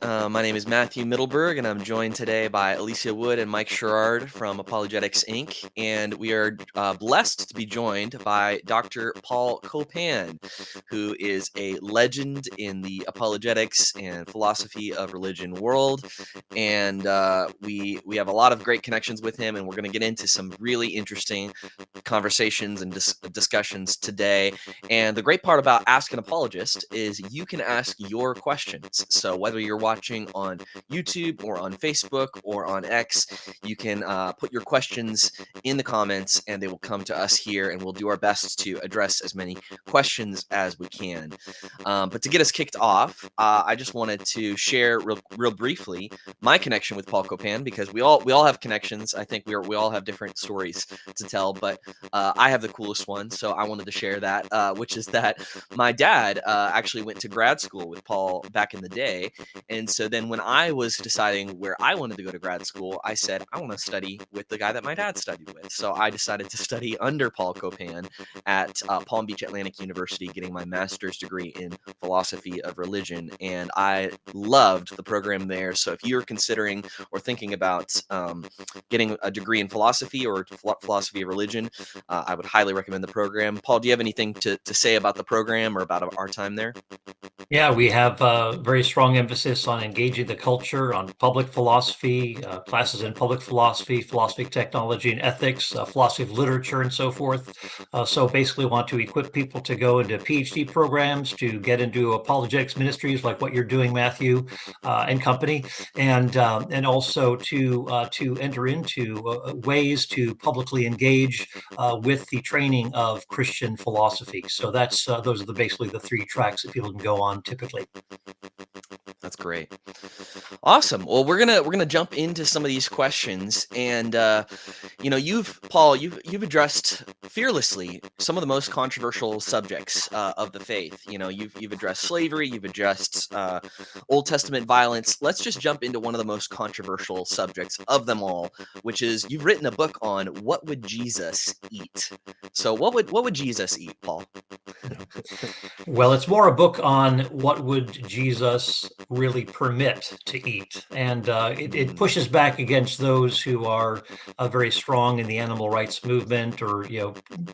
My name is Matthew Middleberg, and I'm joined today by Alicia Wood and Mike Sherrard from Apologetics Inc. And we are blessed to be joined by Dr. Paul Copan, who is a legend in the apologetics and philosophy of religion world. And we have a lot of great connections with him, and we're going to get into some really interesting conversations and discussions today. And the great part about Ask an Apologist is you can ask your questions. So whether you're watching on YouTube or on Facebook or on X, you can put your questions in the comments and they will come to us here, and we'll do our best to address as many questions as we can. But to get us kicked off, I just wanted to share real briefly my connection with Paul Copan, because we all have connections. I think we all have different stories to tell, but I have the coolest one, so I wanted to share that, which is that my dad actually went to grad school with Paul back in the day. And so then when I was deciding where I wanted to go to grad school, I said, I want to study with the guy that my dad studied with. So I decided to study under Paul Copan at Palm Beach Atlantic University, getting my master's degree in philosophy of religion. And I loved the program there. So if you're considering or thinking about getting a degree in philosophy or philosophy of religion, I would highly recommend the program. Paul, do you have anything to say about the program or about our time there? Yeah, we have a very strong emphasis on engaging the culture, on public philosophy, classes in public philosophy, philosophy of technology and ethics, philosophy of literature, and so forth. So basically want to equip people to go into PhD programs, to get into apologetics ministries like what you're doing, Matthew, and company, and also to enter into ways to publicly engage with the training of Christian philosophy. So that's those are basically the three tracks that people can go on typically. That's great. Awesome. Well, we're gonna jump into some of these questions, and you've addressed fearlessly some of the most controversial subjects of the faith. You've addressed slavery, you've addressed Old Testament violence. Let's just jump into one of the most controversial subjects of them all, which is you've written a book on what would Jesus eat. So what would Jesus eat, Paul? Well, it's more a book on what would Jesus really permit to eat. And it Mm, pushes back against those who are very strong in the animal rights movement, or,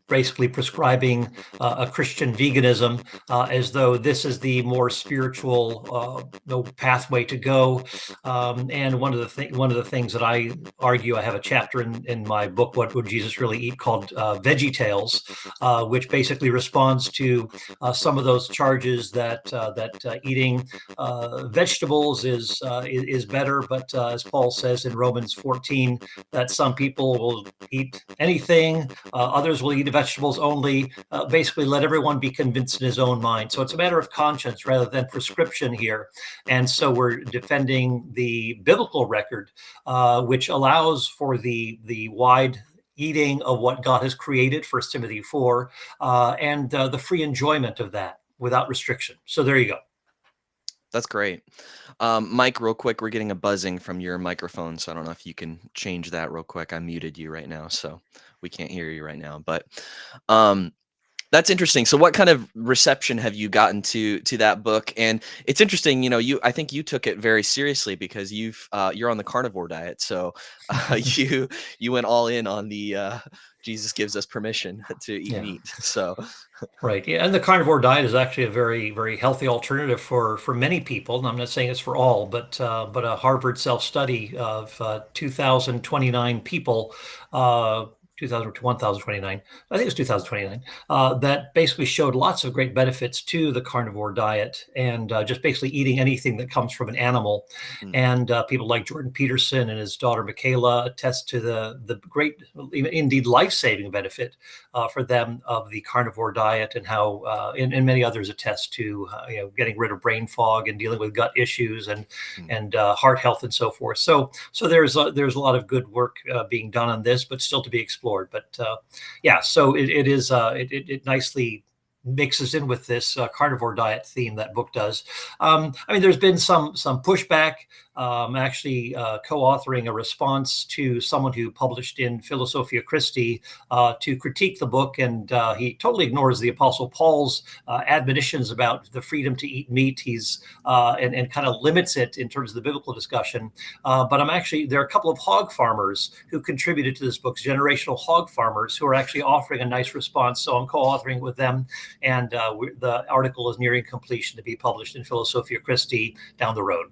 basically prescribing a Christian veganism as though this is the more spiritual pathway to go. And one of the things that I argue, I have a chapter in my book, What Would Jesus Really Eat, called Veggie Tales, which basically responds to some of those charges that eating vegetables is better, but as Paul says in Romans 14, that some people will eat anything, others will eat vegetables only. Basically, let everyone be convinced in his own mind. So it's a matter of conscience rather than prescription here. And so we're defending the biblical record, which allows for the wide eating of what God has created, 1 Timothy 4, and the free enjoyment of that without restriction. So there you go. that's great. Mike, real quick, we're getting a buzzing from your microphone, so I don't know if you can change that real quick. I muted you right now, so we can't hear you right now. But um, that's interesting. So what kind of reception have you gotten to that book? And it's interesting, I think you took it very seriously because you're on the carnivore diet. So you went all in on the Jesus gives us permission to eat Yeah. meat. So Right. Yeah, and the carnivore diet is actually a very, very healthy alternative for many people. And I'm not saying it's for all, but a Harvard self-study of 2,029 people, 2000 to 1,029, I think it's 2029, that basically showed lots of great benefits to the carnivore diet, and just basically eating anything that comes from an animal. mm, And people like Jordan Peterson and his daughter Michaela attest to the great, indeed life-saving benefit for them of the carnivore diet, and how and many others attest to getting rid of brain fog and dealing with gut issues and mm. heart health and so forth. So there's a lot of good work being done on this, but still to be explored. But yeah, so it nicely mixes in with this carnivore diet theme that book does. I mean, there's been some pushback actually co-authoring a response to someone who published in Philosophia Christi to critique the book, and he totally ignores the Apostle Paul's admonitions about the freedom to eat meat. He's and kind of limits it in terms of the biblical discussion. But there are a couple of hog farmers who contributed to this book, generational hog farmers, who are actually offering a nice response. So I'm co-authoring with them, and the article is nearing completion to be published in Philosophia Christi down the road.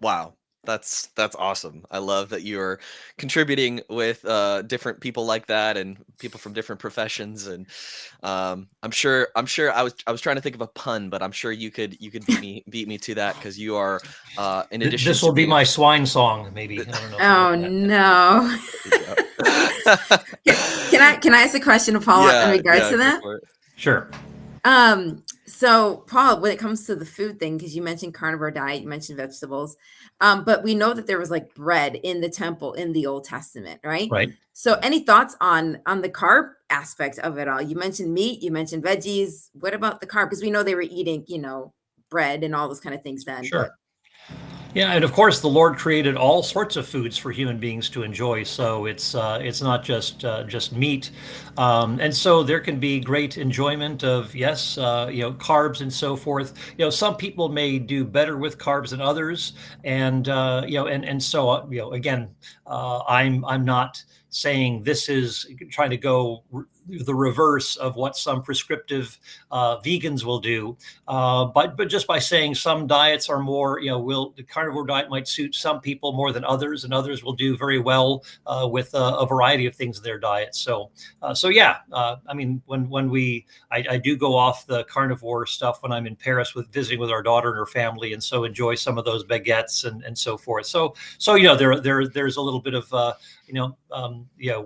Wow. That's awesome. I love that you're contributing with different people like that and people from different professions. And I'm sure I was trying to think of a pun, but I'm sure you could beat me to that, because you are in addition This to will be being my swine song, maybe. I don't know. Oh no. Can I ask a question, Paul, in regards to that? Sure. So Paul, when it comes to the food thing, because you mentioned carnivore diet, you mentioned vegetables, but we know that there was like bread in the temple in the Old Testament, right? Right. So any thoughts on the carb aspect of it all? You mentioned meat, you mentioned veggies. What about the carb? Because we know they were eating, bread and all those kind of things then. Sure. Yeah, and of course, the Lord created all sorts of foods for human beings to enjoy. So it's not just meat, and so there can be great enjoyment of carbs and so forth. Some people may do better with carbs than others, and again, I'm not saying this is trying to go the reverse of what some prescriptive vegans will do, but just by saying some diets are more, the carnivore diet might suit some people more than others, and others will do very well with a variety of things in their diet. I do go off the carnivore stuff when I'm in Paris visiting with our daughter and her family, and so enjoy some of those baguettes and so forth. So there's a little bit of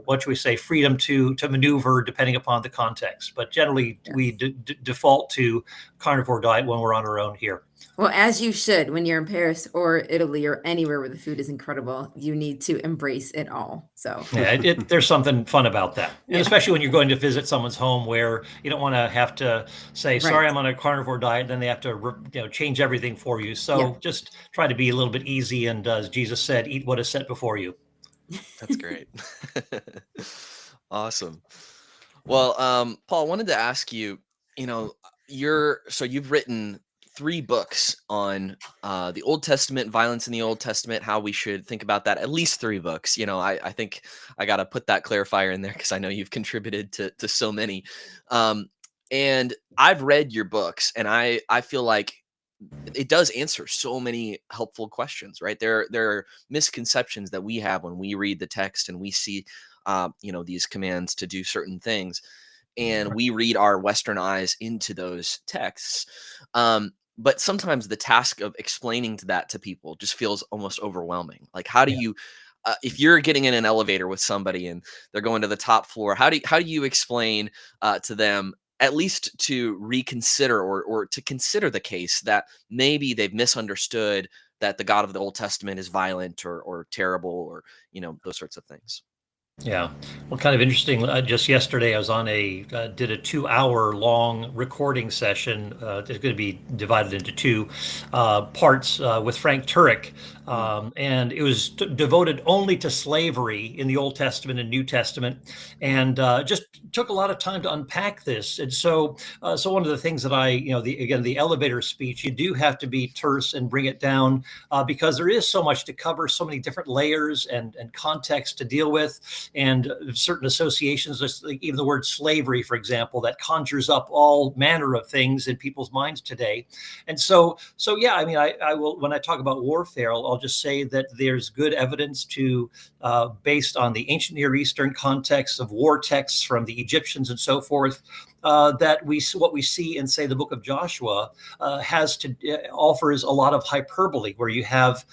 what should we say, freedom to maneuver depending upon the context. But generally, yes, we default to carnivore diet when we're on our own here. Well, as you should, when you're in Paris or Italy or anywhere where the food is incredible, you need to embrace it all. So yeah, there's something fun about that, and especially when you're going to visit someone's home where you don't want to have to say, "Sorry, I'm on a carnivore diet." Then they have to change everything for you. So just try to be a little bit easy, and as Jesus said, eat what is set before you. That's great. Awesome. Well, Paul, I wanted to ask you, you've written 3 books on the Old Testament, violence in the Old Testament, how we should think about that. At least 3 books. I think I got to put that clarifier in there, because I know you've contributed to so many. And I've read your books, and I feel like it does answer so many helpful questions, right? There are misconceptions that we have when we read the text and we see, these commands to do certain things, and we read our Western eyes into those texts. But sometimes the task of explaining that to people just feels almost overwhelming. Like, how do you, if you're getting in an elevator with somebody and they're going to the top floor, how do you explain to them, at least to reconsider or to consider the case that maybe they've misunderstood that the God of the Old Testament is violent or terrible, or those sorts of things? Yeah, well, kind of interesting. Just yesterday, I was on did a 2-hour long recording session. It's going to be divided into 2 parts with Frank Turek. And it was devoted only to slavery in the Old Testament and New Testament, and just took a lot of time to unpack this. And so one of the things that the elevator speech, you do have to be terse and bring it down, because there is so much to cover, so many different layers and context to deal with, and certain associations, just like even the word slavery, for example, that conjures up all manner of things in people's minds today. And so yeah, I will, when I talk about warfare, I'll just say that there's good evidence based on the ancient Near Eastern context of war texts from the Egyptians and so forth, that what we see in, say, the book of Joshua offers a lot of hyperbole, where you have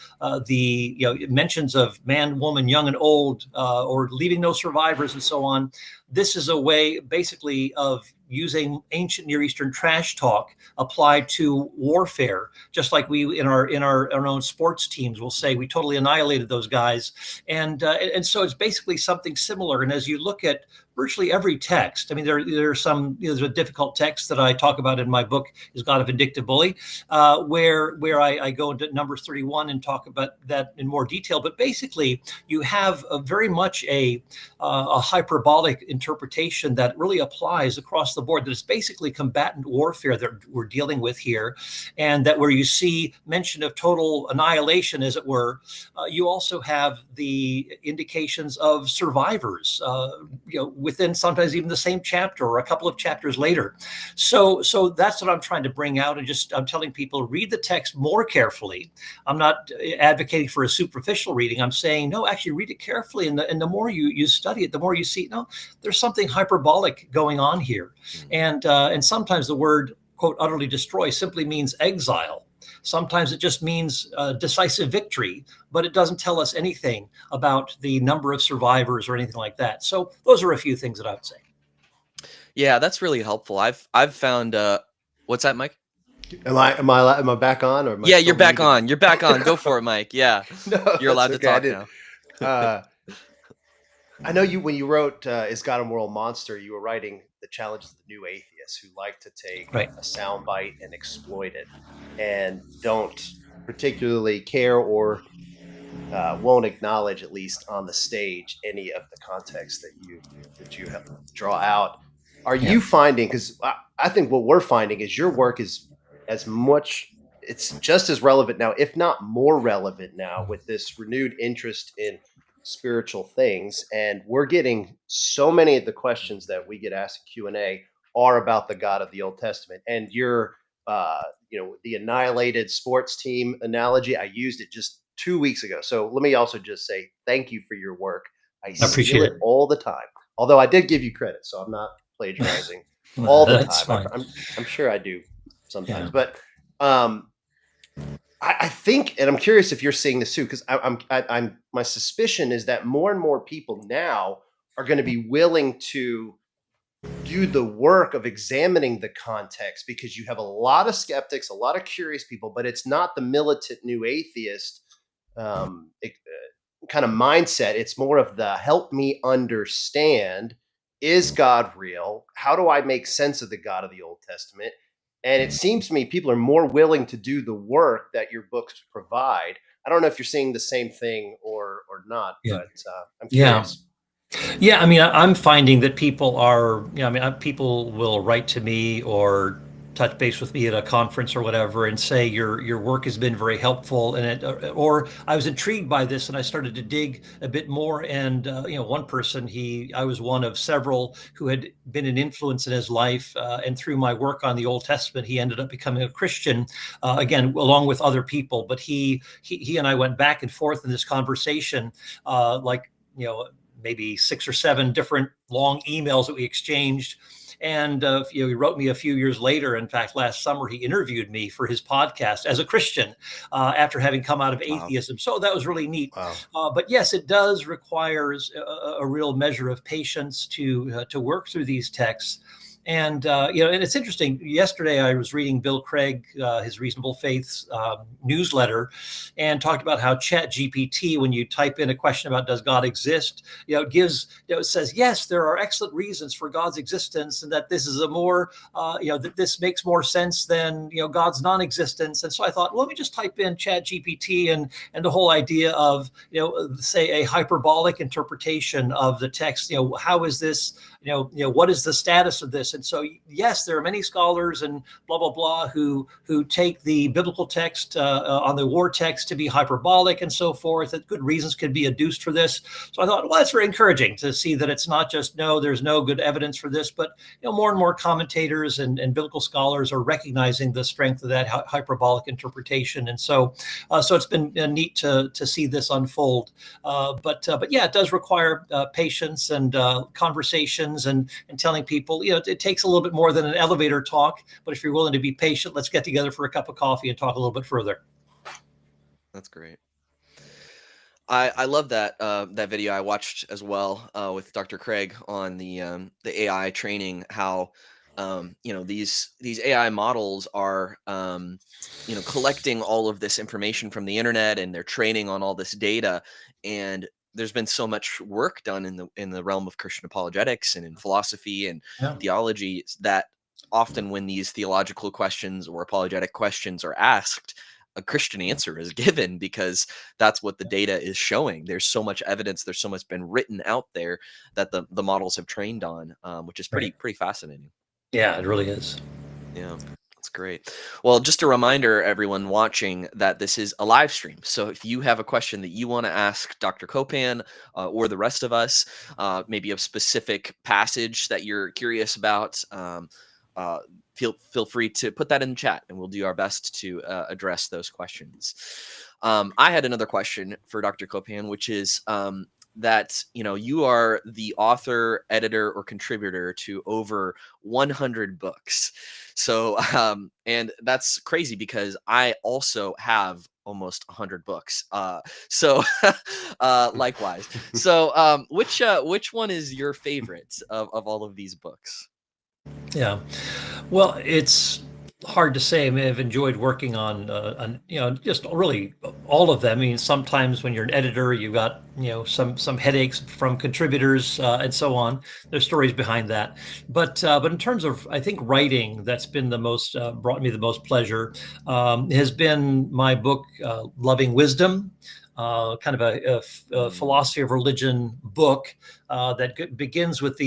mentions of man, woman, young and old, or leaving no survivors and so on. this is a way basically of using ancient Near Eastern trash talk applied to warfare, just like we in our own sports teams will say we totally annihilated those guys, and so it's basically something similar. And as you look at virtually every text, I mean, there are some, there's a difficult text that I talk about in my book, Is God a Vindictive Bully, where I go into Numbers 31 and talk about that in more detail. But basically, you have very much a hyperbolic interpretation that really applies across the board. That it's basically combatant warfare that we're dealing with here, and that where you see mention of total annihilation, as it were, you also have the indications of survivors, within sometimes even the same chapter or a couple of chapters later. So that's what I'm trying to bring out, and I'm telling people, read the text more carefully. I'm not advocating for a superficial reading. I'm saying, no, actually read it carefully, and the more you study it, the more you see, no, there's something hyperbolic going on here. And sometimes the word, quote, utterly destroy simply means exile. Sometimes it just means decisive victory, but it doesn't tell us anything about the number of survivors or anything like that. So those are a few things that I would say. Yeah, that's really helpful. I've found what's that, Mike? Am I back on, or am I Yeah, still you're back muted? on. You're back on. Go for it, Mike. Yeah. No, You're allowed to that's okay. talk I now. I know when you wrote "Is God a Moral Monster," you were writing the challenges of the new atheists who like to take Right. a soundbite and exploit it, and don't particularly care or won't acknowledge, at least on the stage, any of the context that you have draw out. Are Yeah. you finding? Because I think what we're finding is your work is as much. It's just as relevant now, if not more relevant now, with this renewed interest in spiritual things. And we're getting so many of the questions that we get asked in Q&A are about the God of the Old Testament. And your, the annihilated sports team analogy, I used it just 2 weeks ago. So let me also just say thank you for your work. I appreciate steal it it. all the time. Although I did give you credit, so I'm not plagiarizing all the That's time. fine. I'm sure I do sometimes, Yeah. but I think, and I'm curious if you're seeing this too, because I'm my suspicion is that more and more people now are going to be willing to do the work of examining the context, because you have a lot of skeptics, a lot of curious people, but it's not the militant new atheist kind of mindset. It's more of the help me understand, is God real? How do I make sense of the God of the Old Testament? And it seems to me people are more willing to do the work that your books provide. I don't know if you're seeing the same thing or not, Yeah. but I'm Yeah. curious. Yeah, I mean, I'm finding that people are, people will write to me or touch base with me at a conference or whatever and say your work has been very helpful, and or I was intrigued by this and I started to dig a bit more. And one person, I was one of several who had been an influence in his life, and through my work on the Old Testament, he ended up becoming a Christian, again along with other people. But he and I went back and forth in this conversation, maybe 6 or 7 different long emails that we exchanged. And he wrote me a few years later. In fact, last summer, he interviewed me for his podcast as a Christian, after having come out of atheism. So that was really neat. Wow. But yes, it does require a real measure of patience to work through these texts. And and it's interesting. Yesterday, I was reading Bill Craig, his Reasonable Faiths newsletter, and talked about how ChatGPT, when you type in a question about does God exist, it says yes, there are excellent reasons for God's existence, and that this is a more, that this makes more sense than God's non-existence. And so I thought, well, let me just type in ChatGPT and the whole idea of say a hyperbolic interpretation of the text. How is this? What is the status of this? And so, yes, there are many scholars and blah, blah, blah, who take the biblical text on the war text to be hyperbolic and so forth, that good reasons could be adduced for this. So I thought, well, that's very encouraging to see that it's not just, no, there's no good evidence for this, but more and more commentators and biblical scholars are recognizing the strength of that hyperbolic interpretation. And so it's been neat to see this unfold. But yeah, it does require patience and conversations and telling people, it takes a little bit more than an elevator talk, but if you're willing to be patient, let's get together for a cup of coffee and talk a little bit further. That's great. I love that that video I watched as well with Dr. Craig on the AI training. How you know these AI models are you know collecting all of this information from the internet, and they're training on all this data. And there's been so much work done in the realm of Christian apologetics and in philosophy and Yeah. theology that often when these theological questions or apologetic questions are asked, a Christian answer is given because that's what the data is showing. There's so much evidence, there's so much been written out there that the models have trained on, which is Right. pretty fascinating. Yeah, it really is. Yeah, that's great. Well, just a reminder, everyone watching, that this is a live stream. So if you have a question that you want to ask Dr. Copan or the rest of us, maybe a specific passage that you're curious about, uh, feel free to put that in the chat, and we'll do our best to address those questions. I had another question for Dr. Copan, which is that you know you are the author, editor, or contributor to over 100 books. So and that's crazy because I also have almost 100 books. So likewise. So which one is your favorite of all of these books? Yeah. Well, it's hard to say. I mean, I've enjoyed working on just really all of them. I mean, sometimes when you're an editor, you've got some headaches from contributors and so on. There's stories behind that, but in terms of I think writing, that's been the most brought me the most pleasure. Has been my book, Loving Wisdom. Kind of a philosophy of religion book that begins with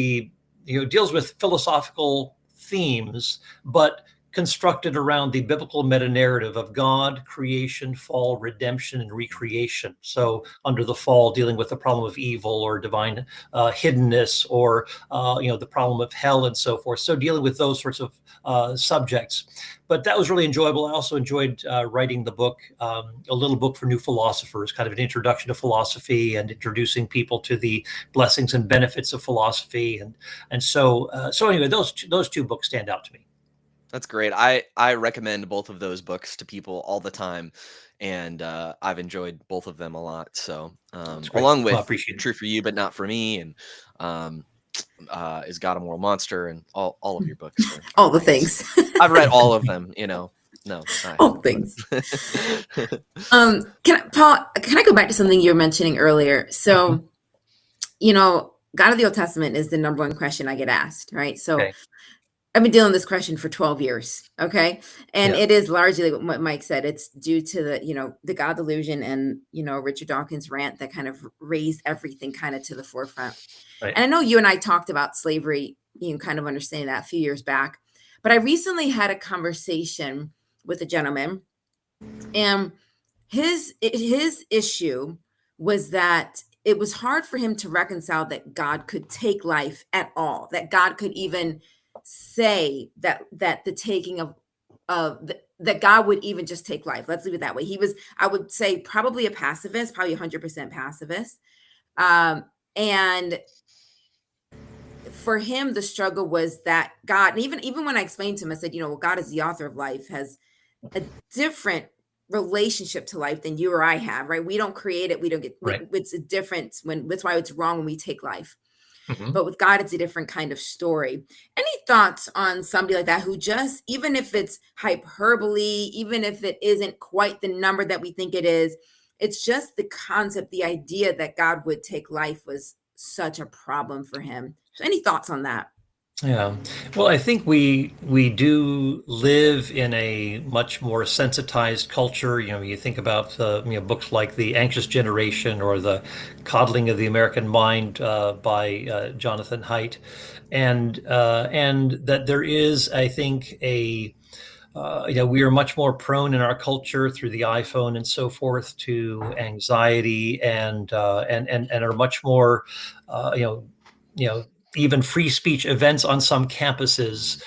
deals with philosophical themes, but constructed around the biblical meta narrative of God, creation, fall, redemption, and recreation. So, under the fall, dealing with the problem of evil or divine hiddenness, or the problem of hell and so forth. So, dealing with those sorts of subjects. But that was really enjoyable. I also enjoyed writing the book, a little book for new philosophers, kind of an introduction to philosophy and introducing people to the blessings and benefits of philosophy. And so anyway, those two books stand out to me. That's great. I recommend both of those books to people all the time, and I've enjoyed both of them a lot. So That's great. along Well, I with appreciate it. True for You but Not for Me, and um, Is God a Moral Monster, and all of your books are All the great. things. I've read all of them. No, I All the haven't. things. But Paul, can I go back to something you were mentioning earlier? So, God of the Old Testament is the number one question I get asked, right? So Okay. I've been dealing with this question for 12 years. Okay. And Yeah. it is largely what Mike said. It's due to the God delusion and, Richard Dawkins' rant that kind of raised everything kind of to the forefront. Right. And I know you and I talked about slavery, kind of understanding that a few years back, but I recently had a conversation with a gentleman, and his issue was that it was hard for him to reconcile that God could take life at all, that God could even say that the taking that God would even just take life. Let's leave it that way. He was, I would say, probably a pacifist, probably 100% pacifist. And for him, the struggle was that God, and even when I explained to him, I said, well, God is the author of life, has a different relationship to life than you or I have, right? We don't create it. We don't get, Right. it's a difference that's why it's wrong when we take life. Mhm. But with God, it's a different kind of story. Any thoughts on somebody like that who just, even if it's hyperbole, even if it isn't quite the number that we think it is, it's just the concept, the idea that God would take life was such a problem for him. So any thoughts on that? Yeah. Well, I think we do live in a much more sensitized culture. You think about books like The Anxious Generation or The Coddling of the American Mind by Jonathan Haidt, and that there is, I think, we are much more prone in our culture through the iPhone and so forth to anxiety, and are much more, even free speech events on some campuses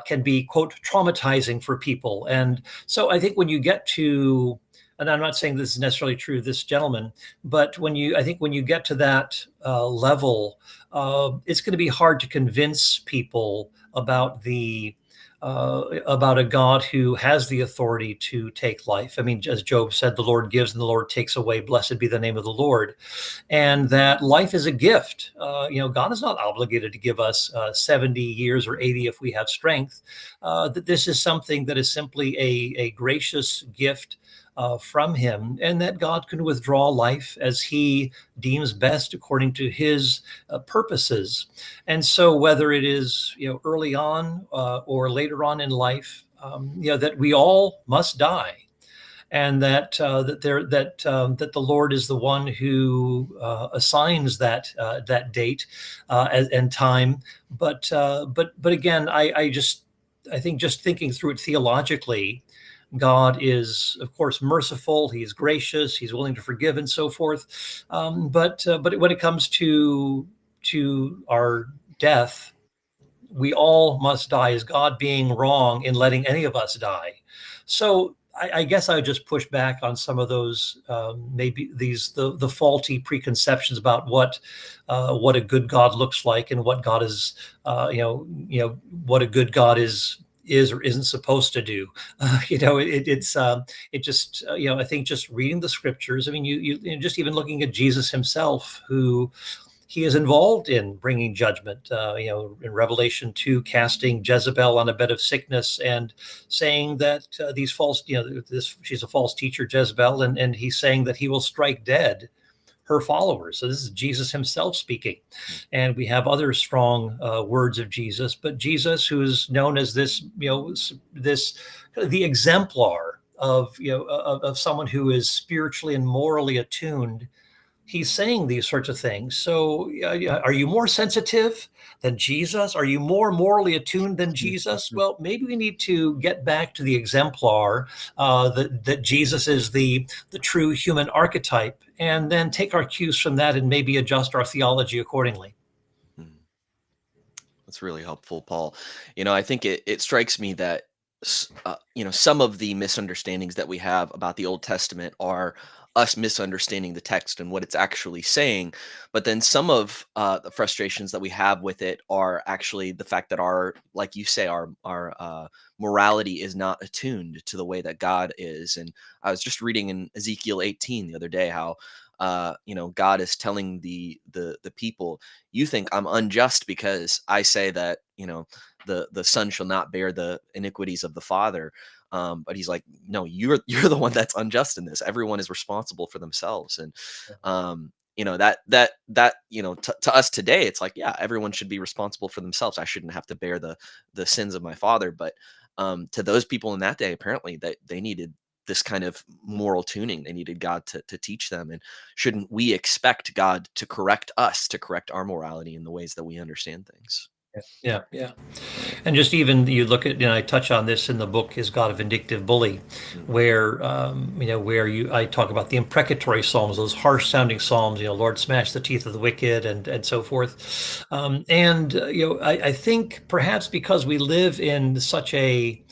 can be, quote, traumatizing for people. And so I think when you get to, and I'm not saying this is necessarily true of this gentleman, but I think when you get to that level, it's going to be hard to convince people about the about a God who has the authority to take life. I mean, as Job said, the Lord gives and the Lord takes away. Blessed be the name of the Lord. And that life is a gift. God is not obligated to give us 70 years or 80 if we have strength. That this is something that is simply a gracious gift from him, and that God can withdraw life as he deems best according to his purposes. And so whether it is early on or later on in life, that we all must die, and that that the Lord is the one who assigns that date and time. But again, I think just thinking through it theologically, God is, of course, merciful. He's gracious. He's willing to forgive, and so forth. But when it comes to our death, we all must die. Is God being wrong in letting any of us die? So I guess I would just push back on some of those maybe the faulty preconceptions about what a good God looks like, and what God is what a good God is or isn't supposed to do. It just I think just reading the scriptures. I mean, you just even looking at Jesus himself, who he is involved in bringing judgment, in Revelation 2, casting Jezebel on a bed of sickness and saying that these false, she's a false teacher, Jezebel, and he's saying that he will strike dead her followers. So this is Jesus himself speaking. And we have other strong words of Jesus, but Jesus, who is known as this, the exemplar of someone who is spiritually and morally attuned, he's saying these sorts of things. So are you more sensitive than Jesus? Are you more morally attuned than Jesus? Well, maybe we need to get back to the exemplar, that Jesus is the true human archetype, and then take our cues from that and maybe adjust our theology accordingly. That's really helpful, Paul. I think it strikes me that some of the misunderstandings that we have about the Old Testament are us misunderstanding the text and what it's actually saying. But then some of the frustrations that we have with it are actually the fact that like you say, our morality is not attuned to the way that God is. And I was just reading in Ezekiel 18 the other day how God is telling the people, you think I'm unjust because I say that the son shall not bear the iniquities of the father. But he's like, no, you're the one that's unjust in this. Everyone is responsible for themselves. And to us today, it's like, yeah, everyone should be responsible for themselves. I shouldn't have to bear the sins of my father. But to those people in that day, apparently that they needed this kind of moral tuning. They needed God to teach them. And shouldn't we expect God to correct us, to correct our morality in the ways that we understand things? Yeah. And just even you look at, I touch on this in the book, Is God a Vindictive Bully, where, I talk about the imprecatory psalms, those harsh sounding psalms, Lord, smash the teeth of the wicked, and so forth. I think perhaps because we live in such a,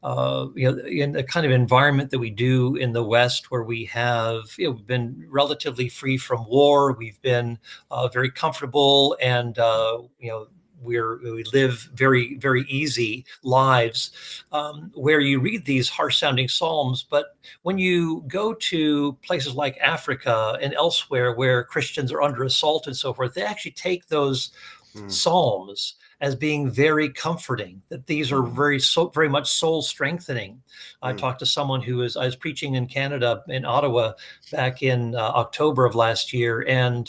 in the kind of environment that we do in the West, where we have been relatively free from war, we've been very comfortable, and we live very, very easy lives, where you read these harsh sounding psalms. But when you go to places like Africa and elsewhere where Christians are under assault and so forth, they actually take those psalms as being very comforting, that these are very much soul strengthening. I talked to someone I was preaching in Canada, in Ottawa, back in October of last year, and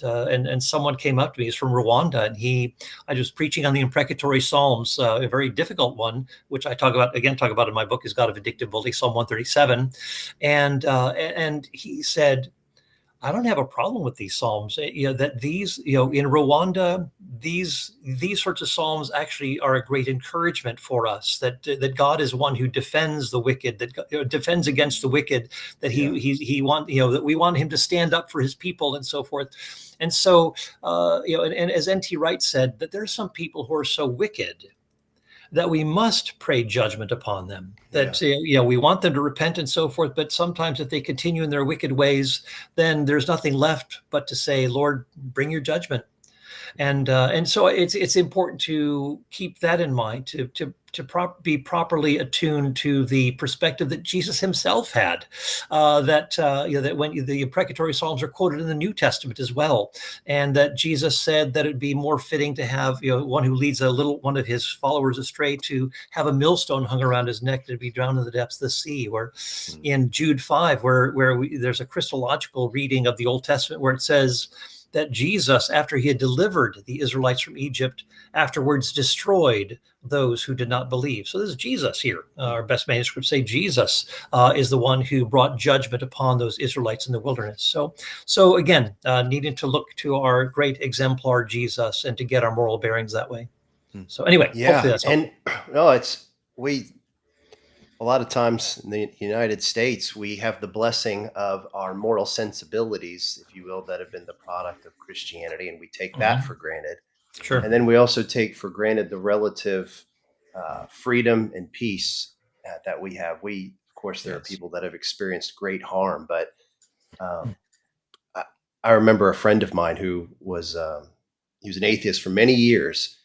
someone came up to me. He's from Rwanda, and I was preaching on the imprecatory Psalms, a very difficult one, which I talk about in my book, Is God a Vindictive Bully, Psalm 137, and he said, I don't have a problem with these psalms. That these, in Rwanda, these sorts of psalms actually are a great encouragement for us. That God is one who defends the wicked, that defends against the wicked. That that we want Him to stand up for His people and so forth. And so, and as N.T. Wright said, that there are some people who are so wicked that we must pray judgment upon them, that we want them to repent and so forth. But sometimes if they continue in their wicked ways, then there's nothing left but to say, Lord, bring your judgment. And so it's important to keep that in mind, to be properly attuned to the perspective that Jesus himself had, that when the imprecatory Psalms are quoted in the New Testament as well, and that Jesus said that it'd be more fitting to have one who leads one of his followers astray to have a millstone hung around his neck to be drowned in the depths of the sea. Or in Jude 5, where there's a Christological reading of the Old Testament where it says that Jesus, after he had delivered the Israelites from Egypt, afterwards destroyed those who did not believe. So this is Jesus here. Our best manuscripts say Jesus is the one who brought judgment upon those Israelites in the wilderness. So again, needing to look to our great exemplar Jesus and to get our moral bearings that way. So anyway, hopefully Yeah, that's helpful. and no, a lot of times in the United States, we have the blessing of our moral sensibilities, if you will, that have been the product of Christianity, and we take that for granted. Sure. And then we also take for granted the relative freedom and peace that we have. Of course, there are people that have experienced great harm, but I remember a friend of mine who was he was an atheist for many years,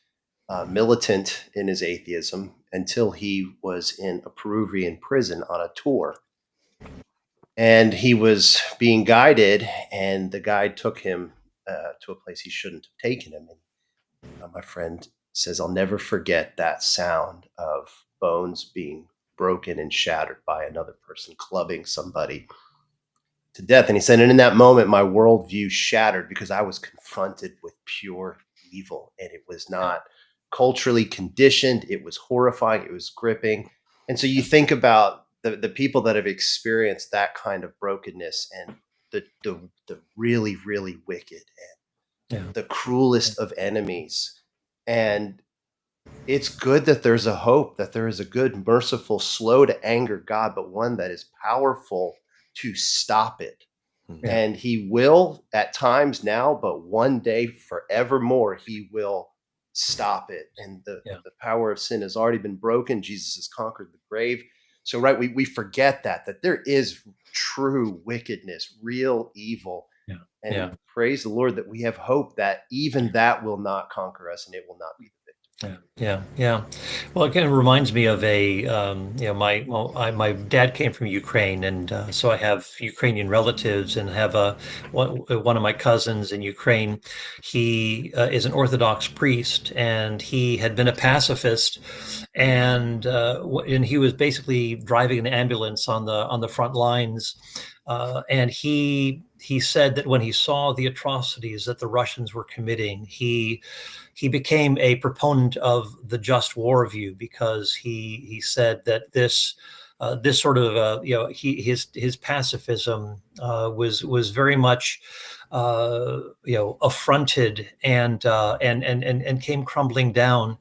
militant in his atheism until he was in a Peruvian prison on a tour. And he was being guided, and the guide took him to a place he shouldn't have taken him. And my friend says, I'll never forget that sound of bones being broken and shattered by another person clubbing somebody to death. And he said, and in that moment, my worldview shattered because I was confronted with pure evil, and it was not culturally conditioned. It was horrifying. It was gripping. And so you think about the people that have experienced that kind of brokenness and the really, really wicked and the cruelest of enemies. And it's good that there's a hope, that there is a good, merciful, slow to anger God, but one that is powerful to stop it. Yeah. And he will at times now, but one day forevermore, he will stop it. And the power of sin has already been broken. Jesus has conquered the grave. So, right, we forget that there is true wickedness, real evil. And praise the Lord that we have hope that even that will not conquer us and it will not be the victim. Yeah. Well, it kind of reminds me of my dad came from Ukraine, and so I have Ukrainian relatives, and have one of my cousins in Ukraine. He is an Orthodox priest, and he had been a pacifist, and he was basically driving an ambulance on the front lines, and he said that when he saw the atrocities that the Russians were committing, he became a proponent of the just war view, because he said that this sort of his pacifism was very much affronted and came crumbling down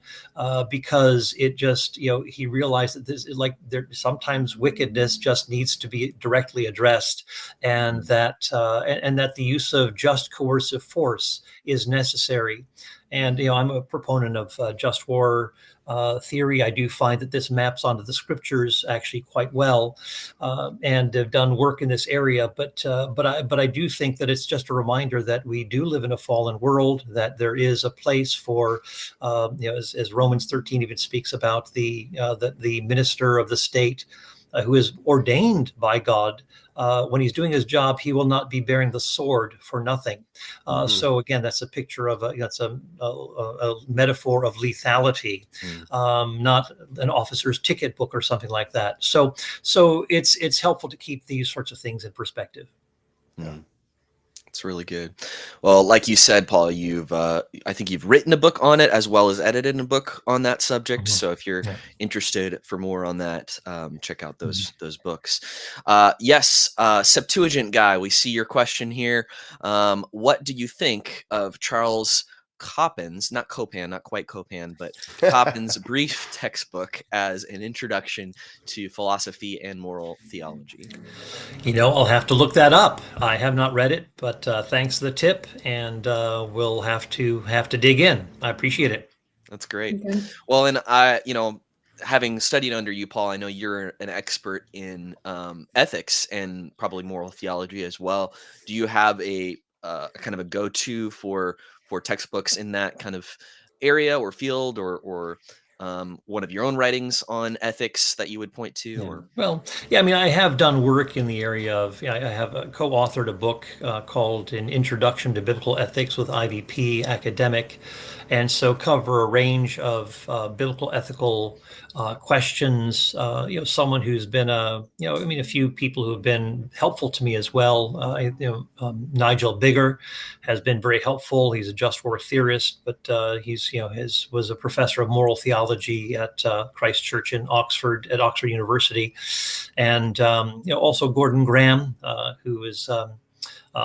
because it just he realized that sometimes wickedness just needs to be directly addressed, and that the use of just coercive force is necessary. And I'm a proponent of just war theory. I do find that this maps onto the scriptures actually quite well, and have done work in this area. But I do think that it's just a reminder that we do live in a fallen world, that there is a place for, as Romans 13 even speaks about, the minister of the state who is ordained by God. When he's doing his job, he will not be bearing the sword for nothing. So again, that's a picture of that's a metaphor of lethality, not an officer's ticket book or something like that. So it's helpful to keep these sorts of things in perspective. It's really good. Well, like you said, Paul, I think you've written a book on it as well as edited a book on that subject. So if you're interested for more on that, check out those books. Yes, Septuagint guy, we see your question here. What do you think of Charles Copan's, not Copan, not quite Copan, but Copan's brief textbook as an introduction to philosophy and moral theology? I'll have to look that up. I have not read it, but thanks for the tip, and we'll have to dig in. I appreciate it. That's great. Okay. Well, and I, having studied under you, Paul, I know you're an expert in ethics and probably moral theology as well. Do you have a kind of a go-to for for textbooks in that kind of area or field, or one of your own writings on ethics that you would point to? Yeah. Or Well, yeah, I mean, I have done work in the area of, I have co-authored a book called An Introduction to Biblical Ethics with IVP Academic, and so cover a range of biblical ethical questions. Someone who's been a few people who have been helpful to me as well. Nigel Bigger has been very helpful. He's a just war theorist, but was a professor of moral theology at Christ Church in Oxford, at Oxford University, and also Gordon Graham, who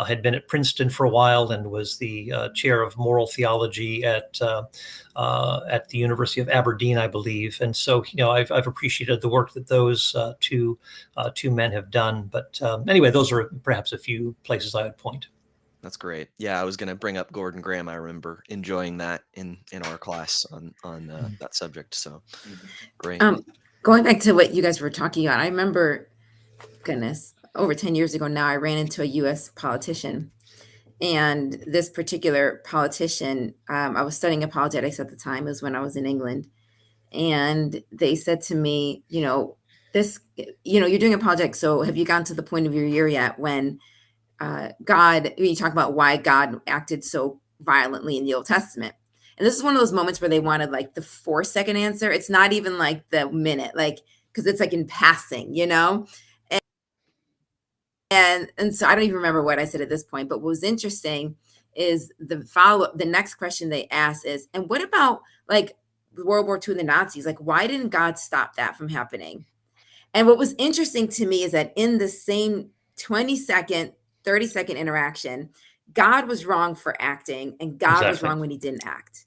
had been at Princeton for a while and was the chair of moral theology at the University of Aberdeen, I believe. And so, I've appreciated the work that those two men have done. But anyway, those are perhaps a few places I would point. That's great. Yeah, I was going to bring up Gordon Graham. I remember enjoying that in our class on that subject. So great. Going back to what you guys were talking about, I remember, goodness, over 10 years ago now, I ran into a U.S. politician. And this particular politician, I was studying apologetics at the time, it was when I was in England. And they said to me, you're doing apologetics, so have you gotten to the point of your year yet when you talk about why God acted so violently in the Old Testament? And this is one of those moments where they wanted like the 4-second answer. It's not even like the minute, because it's like in passing, And so I don't even remember what I said at this point, but what was interesting is the next question they asked is, and what about like World War II and the Nazis? Like, why didn't God stop that from happening? And what was interesting to me is that in the same 20-second, 30-second interaction, God was wrong for acting, and God was wrong when he didn't act.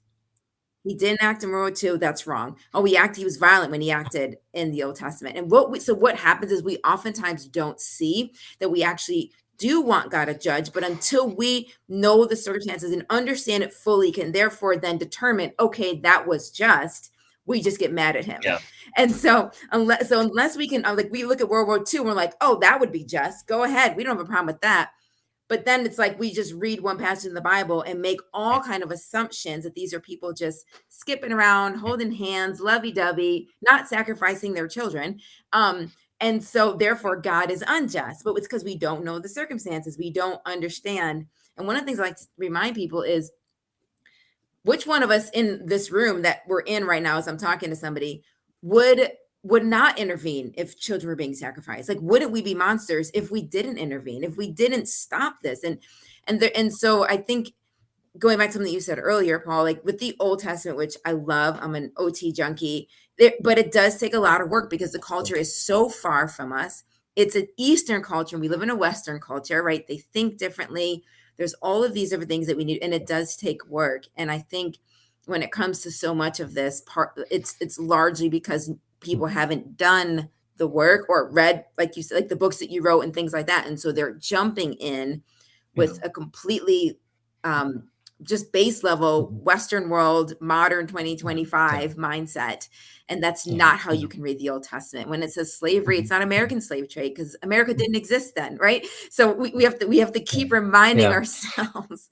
He didn't act in World War II. That's wrong. He was violent when he acted in the Old Testament. And what happens is we oftentimes don't see that we actually do want God to judge, but until we know the circumstances and understand it fully, can therefore then determine, okay, that was just, we just get mad at him. Yeah. And so unless we can, we look at World War II and we're like, oh, that would be just, go ahead. We don't have a problem with that. But then it's like we just read one passage in the Bible and make all kind of assumptions that these are people just skipping around, holding hands, lovey-dovey, not sacrificing their children. And so therefore God is unjust. But it's because we don't know the circumstances. We don't understand. And one of the things I like to remind people is, which one of us in this room that we're in right now, as I'm talking to somebody, would not intervene if children were being sacrificed? Like, wouldn't we be monsters if we didn't intervene, if we didn't stop this? And so I think, going back to something you said earlier, Paul, like with the Old Testament, which I love, I'm an OT junkie, but it does take a lot of work because the culture is so far from us. It's an Eastern culture, and we live in a Western culture, right? They think differently. There's all of these different things that we need, and it does take work. And I think when it comes to so much of this part, it's largely because people haven't done the work or read, like you said, like the books that you wrote and things like that. And so they're jumping in with a completely just base level Western world, modern 2025 mindset. And that's not how you can read the Old Testament. When it says slavery, it's not American slave trade, because America didn't exist then, right? So we have to keep reminding ourselves,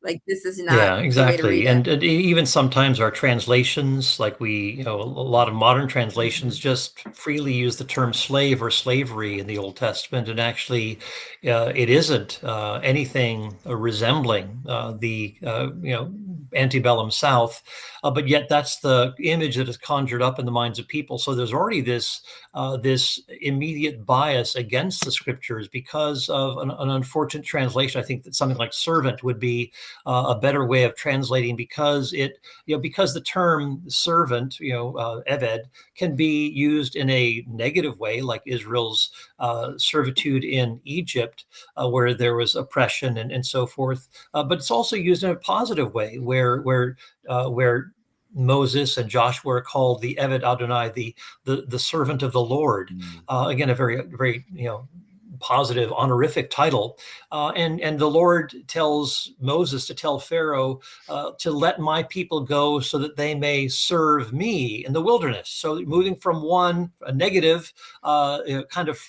like, this is not exactly. the way to read And it. even sometimes our translations, like a lot of modern translations just freely use the term slave or slavery in the Old Testament, and actually it isn't anything resembling the antebellum South, but yet that's the image that is conjured up in the minds of people. So there's already this immediate bias against the scriptures because of an unfortunate translation. I think that something like servant would be a better way of translating, because because the term servant, eved, can be used in a negative way, like Israel's servitude in Egypt, where there was oppression and so forth. But it's also used in a positive way, where Moses and Joshua are called the Eved Adonai, the servant of the Lord. Again, a very, very positive honorific title. And the Lord tells Moses to tell Pharaoh to let my people go so that they may serve me in the wilderness. So moving from a negative kind of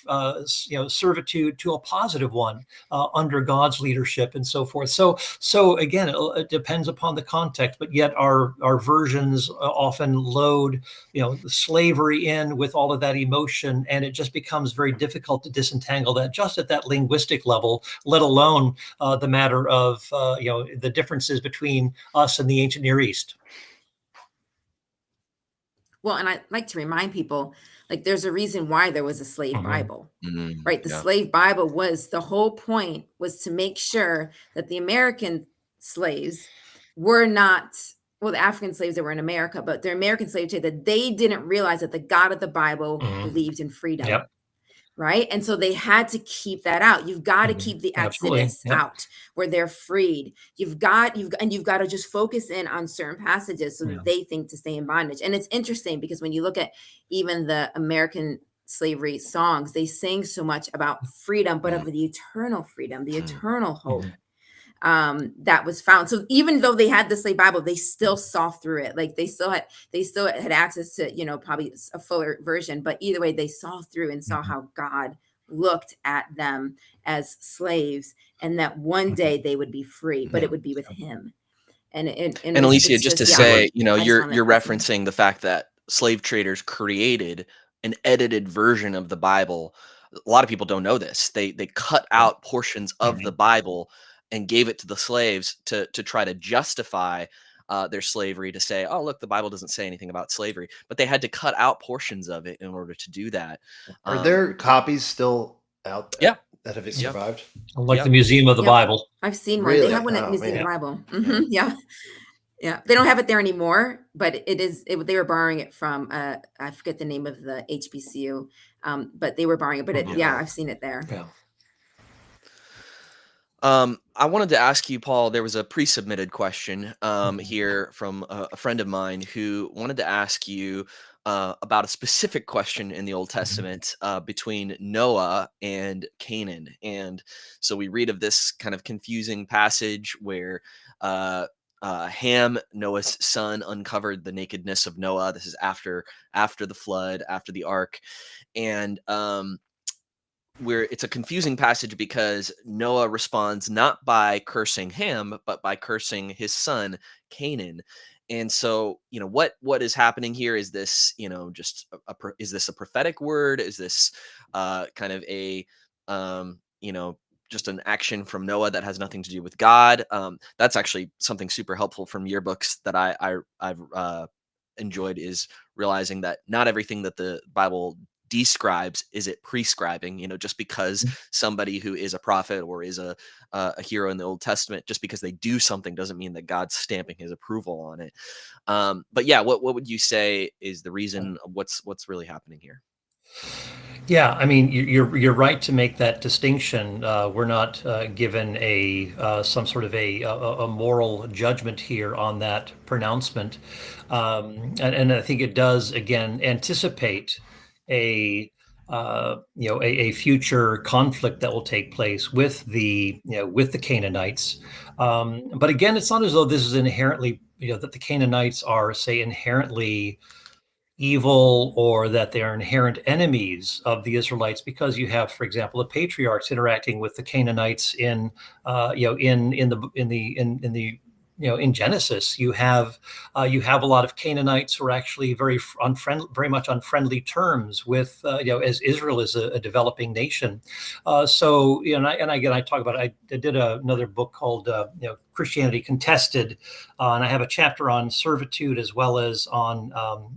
servitude to a positive one under God's leadership and so forth. So again, it depends upon the context, but yet our versions often load slavery in with all of that emotion, and it just becomes very difficult to disentangle that just at that linguistic level, let alone the matter of the differences between us and the ancient Near East. Well, and I like to remind people, like, there's a reason why there was a slave Bible, right? The Yeah. slave Bible the whole point was to make sure that the American slaves were not, well, the African slaves that were in America, but the American slaves, that they didn't realize that the God of the Bible believed in freedom. Yep. Right. And so they had to keep that out. You've got to keep the Absolutely. Exodus Yep. out where they're freed. You've got to just focus in on certain passages so that they think to stay in bondage. And it's interesting because when you look at even the American slavery songs, they sing so much about freedom, but of the eternal freedom, the eternal hope that was found. So even though they had the slave Bible, they still saw through it. Like they still had access to, probably a fuller version, but either way, they saw through and saw how God looked at them as slaves, and that one day they would be free, but it would be with him. And Alicia, just to say, you're reference referencing the fact that slave traders created an edited version of the Bible. A lot of people don't know this. They cut out portions of the Bible and gave it to the slaves to try to justify their slavery, to say, oh, look, the Bible doesn't say anything about slavery. But they had to cut out portions of it in order to do that. Are there copies still out there that have survived? Like the Museum of the Bible. I've seen one. Really? They have one at Museum of the Bible. Yeah. They don't have it there anymore, but they were borrowing it from, I forget the name of the HBCU, but they were borrowing it. But I've seen it there. Yeah. I wanted to ask you, Paul, there was a pre-submitted question here from a friend of mine who wanted to ask you about a specific question in the Old Testament between Noah and Canaan. And so we read of this kind of confusing passage where Ham, Noah's son, uncovered the nakedness of Noah. This is after the flood, after the ark. And where it's a confusing passage because Noah responds not by cursing Ham, but by cursing his son Canaan. And so, what is happening here? Is this, just is this a prophetic word? Is this kind of a, just an action from Noah that has nothing to do with God? That's actually something super helpful from your books that I've enjoyed, is realizing that not everything that the Bible describes is it prescribing. Just because somebody who is a prophet or is a hero in the Old Testament, just because they do something doesn't mean that God's stamping his approval on it. But yeah, what would you say is the reason? What's really happening here? Yeah, I mean, you're right to make that distinction. We're not given some sort of a moral judgment here on that pronouncement, and I think it does again anticipate a future conflict that will take place with the Canaanites. But again, it's not as though this is inherently, that the Canaanites are, say, inherently evil, or that they are inherent enemies of the Israelites, because you have, for example, the patriarchs interacting with the Canaanites in Genesis. You have a lot of Canaanites who are actually very much on friendly terms with as Israel is a developing nation. So I talk about it. I did another book called Christianity Contested, and I have a chapter on servitude as well as on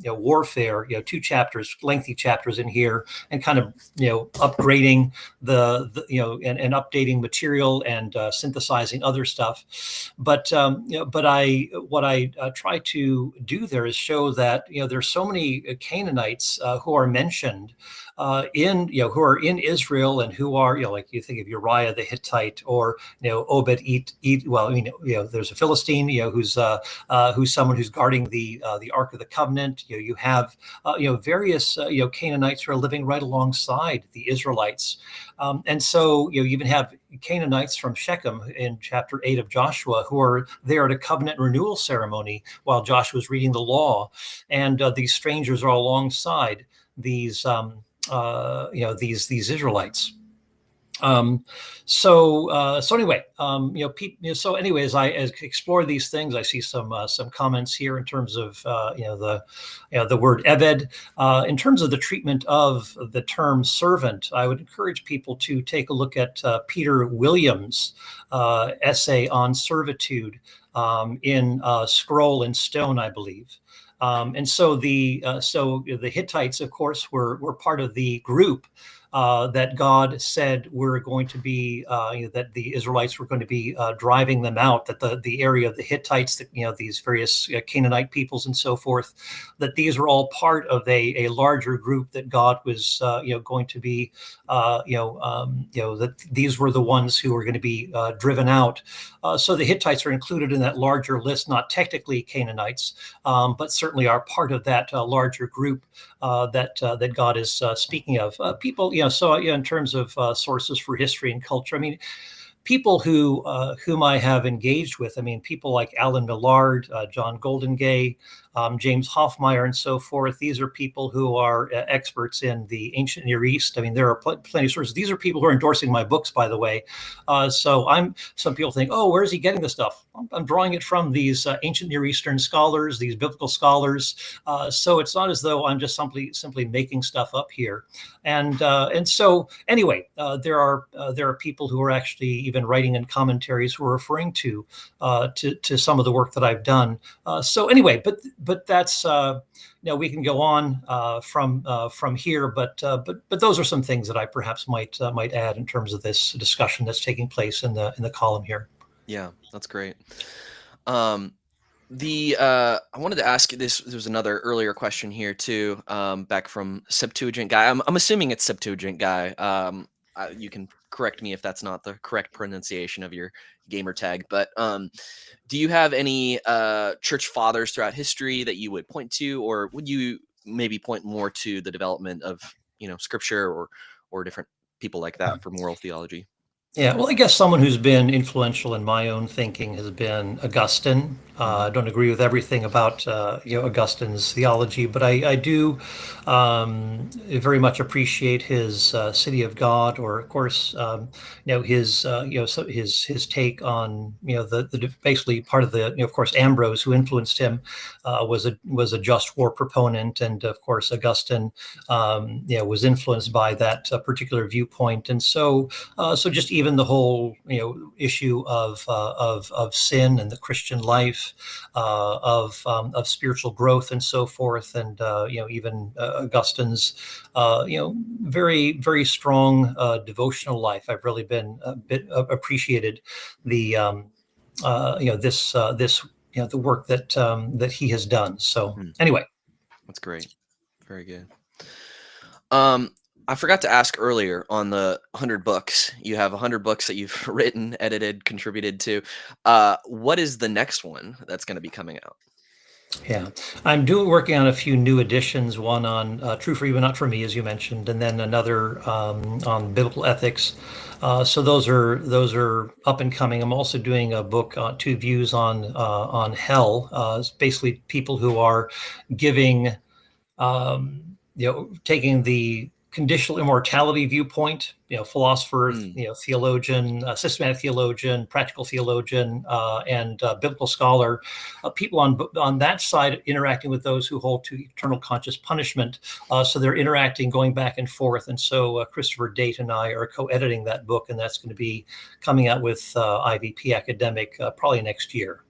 warfare. 2 chapters, lengthy chapters in here, and kind of upgrading and updating material and synthesizing other stuff. But what I try to do there is show that there's so many Canaanites who are mentioned who are in Israel, and who are like, you think of Uriah the Hittite, or Obed there's a Philistine, who's someone who's guarding the Ark of the Covenant. You have various Canaanites who are living right alongside the Israelites, and so you even have Canaanites from Shechem in chapter 8 of Joshua who are there at a covenant renewal ceremony while Joshua is reading the law, and these strangers are alongside these these Israelites. So anyway, so anyways, as I explore these things, I see some comments here in terms of the word eved. In terms of the treatment of the term servant, I would encourage people to take a look at Peter Williams' essay on servitude in Scroll and Stone, I believe. And so the Hittites, of course, were part of the group that God said were going to be that the Israelites were going to be driving them out. That the area of the Hittites, these various Canaanite peoples and so forth, that these were all part of a larger group that God was going to be that these were the ones who were going to be driven out. So the Hittites are included in that larger list, not technically Canaanites, but certainly are part of that larger group that God is speaking of. People, in terms of sources for history and culture, I mean, people whom I have engaged with, I mean, people like Alan Millard, John Goldengay, James Hoffmeyer, and so forth. These are people who are experts in the ancient Near East. I mean, there are plenty of sources. These are people who are endorsing my books, by the way. Some people think, oh, where is he getting this stuff? I'm drawing it from these ancient Near Eastern scholars, these biblical scholars. So it's not as though I'm just simply making stuff up here. And so anyway, there are people who are actually even writing in commentaries who are referring to some of the work that I've done. So anyway, but that's we can go on from here, but those are some things that I perhaps might add in terms of this discussion that's taking place in the column here. Yeah, that's great. I wanted to ask you this. There was another earlier question here too, back from Septuagint guy. I'm assuming it's Septuagint guy. You can correct me if that's not the correct pronunciation of your gamer tag, but do you have any church fathers throughout history that you would point to, or would you maybe point more to the development of scripture or different people like that for moral theology? Yeah, well, I guess someone who's been influential in my own thinking has been Augustine. I don't agree with everything about Augustine's theology, but I do very much appreciate his City of God, or of course, his take on the basically part of the of course Ambrose, who influenced him, was a just war proponent, and of course Augustine was influenced by that particular viewpoint, and so just even the whole issue of sin and the Christian life, of spiritual growth and so forth, and even Augustine's very, very strong devotional life. I've really been a bit appreciated the the work that he has done. So anyway, that's great. Very good. I forgot to ask earlier on the 100 books. You have 100 books that you've written, edited, contributed to. What is the next one that's going to be coming out? Yeah, I'm working on a few new editions. One on True for You, but Not for Me, as you mentioned, and then another on biblical ethics. So those are up and coming. I'm also doing a book, Two Views on Hell. It's basically people who are giving, taking the conditional immortality viewpoint, philosopher, theologian, systematic theologian, practical theologian, and biblical scholar, people on that side interacting with those who hold to eternal conscious punishment. So they're interacting, going back and forth. And so Christopher Date and I are co-editing that book, and that's going to be coming out with IVP Academic probably next year.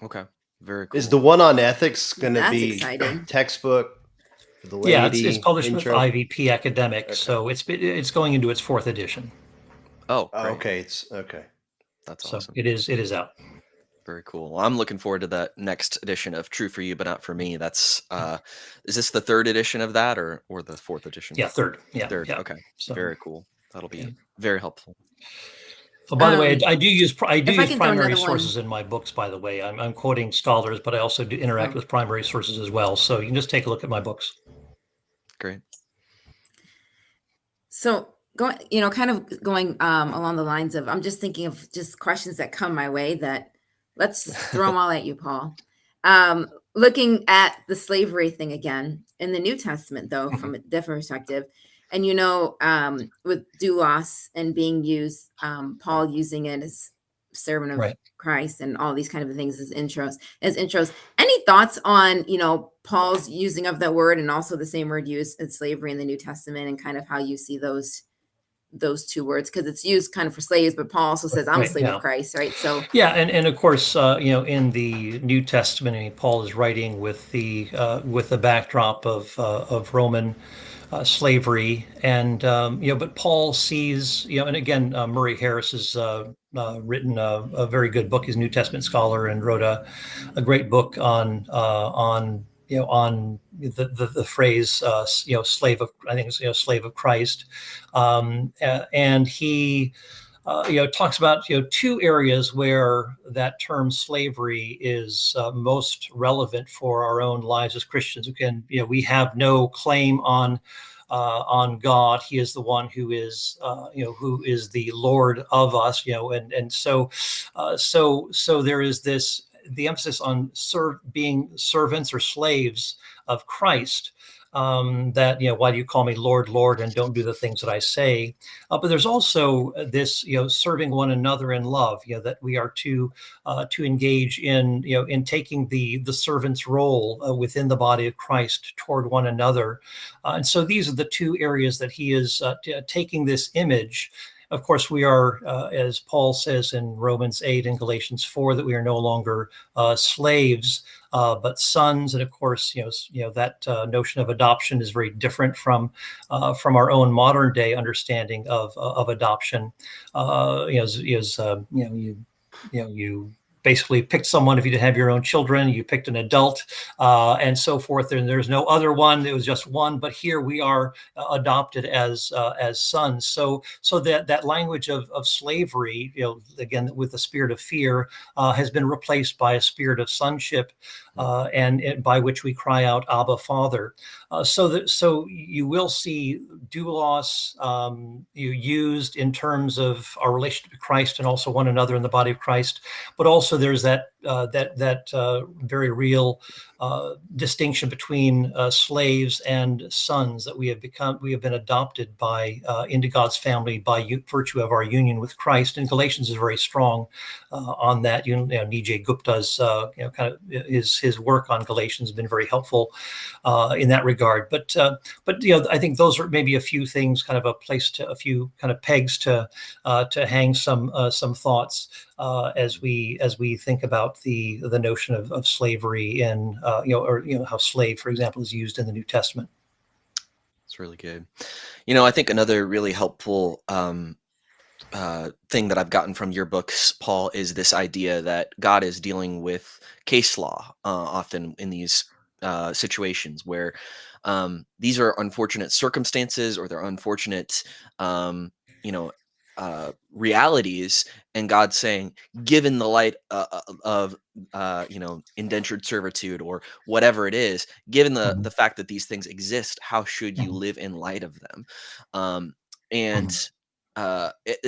Okay, very cool. Is the one on ethics going to That's be exciting. textbook? The Yeah, it's published intro? with IVP Academic, Okay. So it's going into its 4th edition. Oh, great. Okay, it's okay. That's So awesome. it is out. Very cool. Well, I'm looking forward to that next edition of True for You, but Not for Me. That's is this the 3rd edition of that, or the 4th edition? Yeah, 3rd. Yeah, 3rd. yeah. Okay, So very cool. That'll be very helpful. Oh, by the way, I do use if I can throw primary another one. sources in my books. By the way, I'm quoting scholars, but I also do interact with primary sources as well. So you can just take a look at my books. Great. So going, kind of going along the lines of, I'm just thinking of just questions that come my way that let's just throw them all at you, Paul. Looking at the slavery thing again in the New Testament, though, from a different perspective, and with doulos and being used, Paul using it as servant of Christ and all these kind of things as intros. Any thoughts on, Paul's using of that word and also the same word used in slavery in the New Testament, and kind of how you see those two words, because it's used kind of for slaves, but Paul also says I'm a slave of Christ, right? So and of course, in the New Testament, I mean, Paul is writing with the backdrop of Roman slavery, and but Paul sees, and again, Murray Harris has written a very good book. He's a New Testament scholar and wrote a great book on the phrase slave of, I think it's slave of Christ, and he talks about two areas where that term slavery is most relevant for our own lives as Christians. Again, we have no claim on God. He is the one who is the Lord of us. And so there is the emphasis on being servants or slaves of Christ. That why do you call me Lord, Lord, and don't do the things that I say? But there's also this serving one another in love. That we are to engage in in taking the servant's role within the body of Christ toward one another. And so these are the two areas that he is taking this image. Of course, we are, as Paul says in Romans 8 and Galatians 4, that we are no longer slaves, but sons. And of course, that notion of adoption is very different from our own modern day understanding of adoption. You basically picked someone. If you didn't have your own children, you picked an adult, and so forth. And there's no other one. It was just one. But here we are adopted as sons. So that language of slavery, again with the spirit of fear, has been replaced by a spirit of sonship, and by which we cry out, Abba, Father. So you will see doulos used in terms of our relationship to Christ and also one another in the body of Christ, but also there's that very real distinction between slaves and sons, that we have been adopted into God's family by virtue of our union with Christ. And Galatians is very strong on that. Nijay Gupta's kind of his work on Galatians has been very helpful in that regard. But I think those are maybe a few things, kind of a few kind of pegs to hang some thoughts as we think about the notion of slavery and how slave, for example, is used in the New Testament. It's really good. I think another really helpful thing that I've gotten from your books, Paul, is this idea that God is dealing with case law often in these situations where these are unfortunate circumstances, or they're unfortunate realities, and God's saying, given the light of indentured servitude or whatever it is, given the fact that these things exist, how should you live in light of them? It's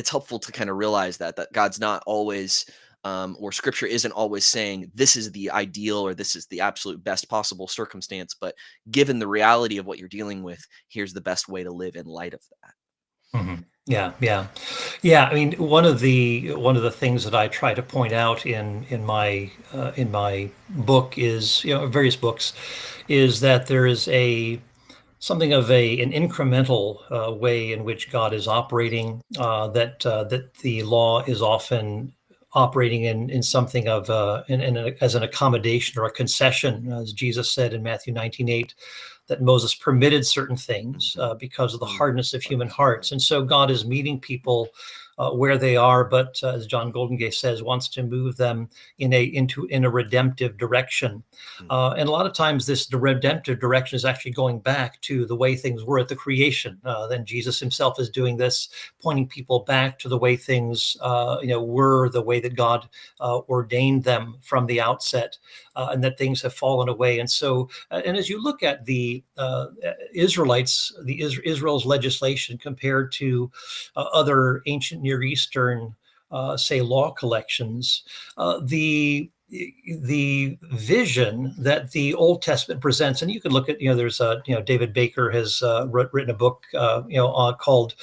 helpful to kind of realize that God's not always, or Scripture isn't always saying this is the ideal or this is the absolute best possible circumstance, but given the reality of what you're dealing with, here's the best way to live in light of that. Yeah. I mean, one of the things that I try to point out in my book is, various books, is that there is something of an incremental way in which God is operating, that the law is often operating in something of as an accommodation or a concession, as Jesus said in Matthew 19:8, that Moses permitted certain things because of the hardness of human hearts. And so God is meeting people where they are, but as John Goldengay says, wants to move them in a redemptive direction. And a lot of times the redemptive direction is actually going back to the way things were at the creation. Then Jesus himself is doing this, pointing people back to the way things were, the way that God ordained them from the outset, and that things have fallen away. And so, and as you look at the Israelites, Israel's legislation compared to other ancient Near Eastern, say, law collections, the vision that the Old Testament presents, and you can look at, there's David Baker has written a book, called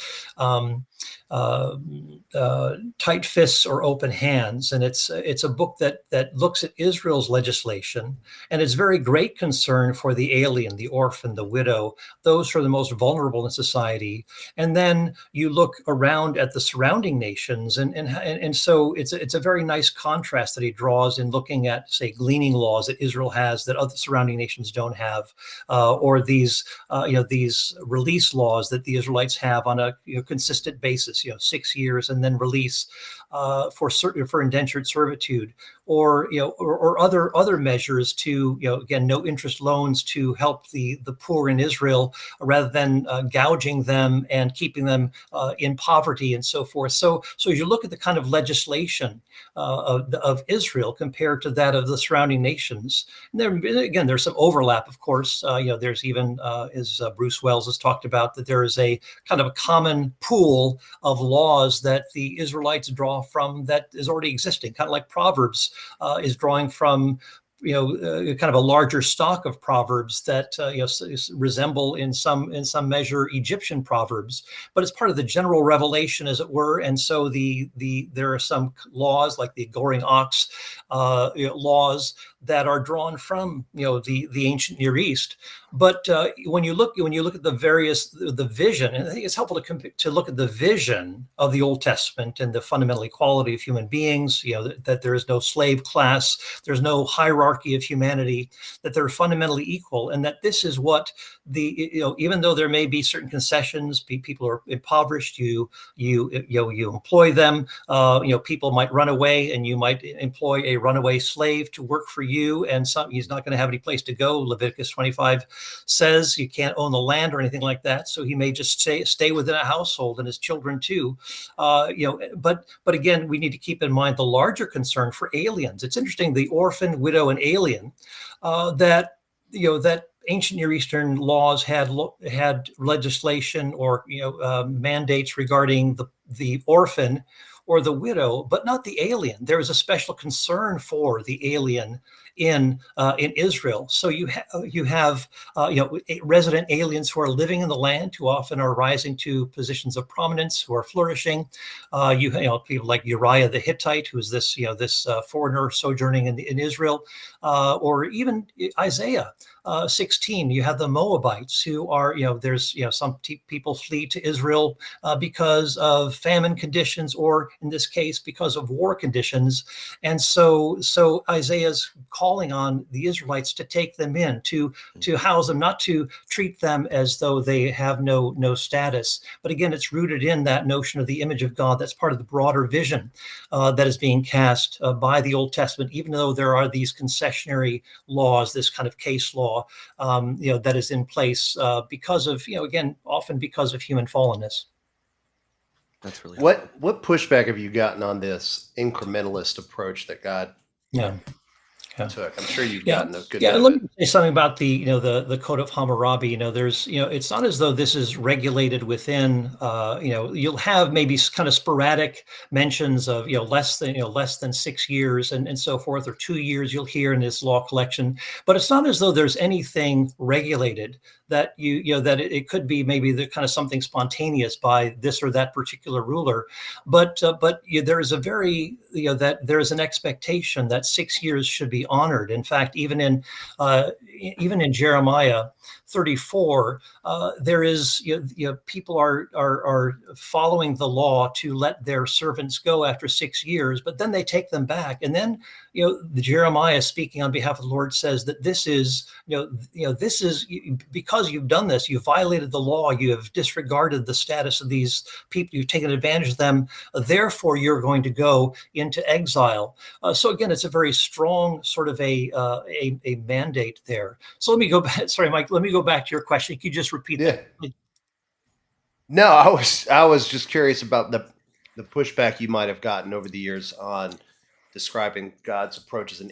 Tight Fists or Open Hands, and it's a book that looks at Israel's legislation and its very great concern for the alien, the orphan, the widow, those who are the most vulnerable in society. And then you look around at the surrounding nations, and so it's a very nice contrast that he draws in looking at, say, gleaning laws that Israel has that other surrounding nations don't have, or these release laws that the Israelites have on a consistent basis, 6 years and then release for indentured servitude, or other measures to, again, no interest loans to help the poor in Israel, rather than gouging them and keeping them in poverty and so forth. So as you look at the kind of legislation of Israel compared to that of the surrounding nations, and there's some overlap, of course. There's even, as Bruce Wells has talked about, that there is a kind of a common pool of laws that the Israelites draw from that is already existing, kind of like Proverbs is drawing from kind of a larger stock of proverbs that resemble in some measure Egyptian proverbs, but it's part of the general revelation, as it were. And so there are some laws like the goring ox laws that are drawn from the ancient Near East. But when you look at the vision, and I think it's helpful to look at the vision of the Old Testament and the fundamental equality of human beings. That there is no slave class, there's no hierarchy of humanity, that they're fundamentally equal, and that this is what even though there may be certain concessions, people are impoverished, you employ them, people might run away, and you might employ a runaway slave to work for you, and he's not going to have any place to go. Leviticus 25 says you can't own the land or anything like that, so he may just stay within a household, and his children too. But again, we need to keep in mind the larger concern for aliens. It's interesting, the orphan, widow, and alien, that ancient Near Eastern laws had legislation or mandates regarding the orphan or the widow, but not the alien. There was a special concern for the alien in Israel. So you have resident aliens who are living in the land, who often are rising to positions of prominence, who are flourishing. People like Uriah the Hittite, who's this foreigner sojourning in Israel, or even Isaiah 16. You have the Moabites, who are some people flee to Israel because of famine conditions, or in this case because of war conditions. And so Isaiah's calling on the Israelites to take them in, to house them, not to treat them as though they have no status. But again, it's rooted in that notion of the image of God. That's part of the broader vision that is being cast by the Old Testament, even though there are these concessionary laws, this kind of case law, that is in place because of, again, often because of human fallenness. That's really what pushback have you gotten on this incrementalist approach that God took? I'm sure you've gotten a good bit of let it. me say something about the Code of Hammurabi. There's it's not as though this is regulated within. You'll have maybe kind of sporadic mentions of less than 6 years and so forth, or 2 years you'll hear in this law collection. But it's not as though there's anything regulated that that it could be maybe the kind of something spontaneous by this or that particular ruler. But there is a very that there is an expectation that 6 years should be honored. In fact, even in Jeremiah 34, there is people are following the law to let their servants go after 6 years, but then they take them back, and then the Jeremiah, speaking on behalf of the Lord, says that this is this is because you've done this, you've violated the law, you have disregarded the status of these people, you've taken advantage of them, therefore you're going to go into exile. So again, it's a very strong sort of a mandate there. So let me go back. Sorry, Mike. Let me go back to your question. Could you just repeat that? No, I was just curious about the pushback you might have gotten over the years on describing God's approach as an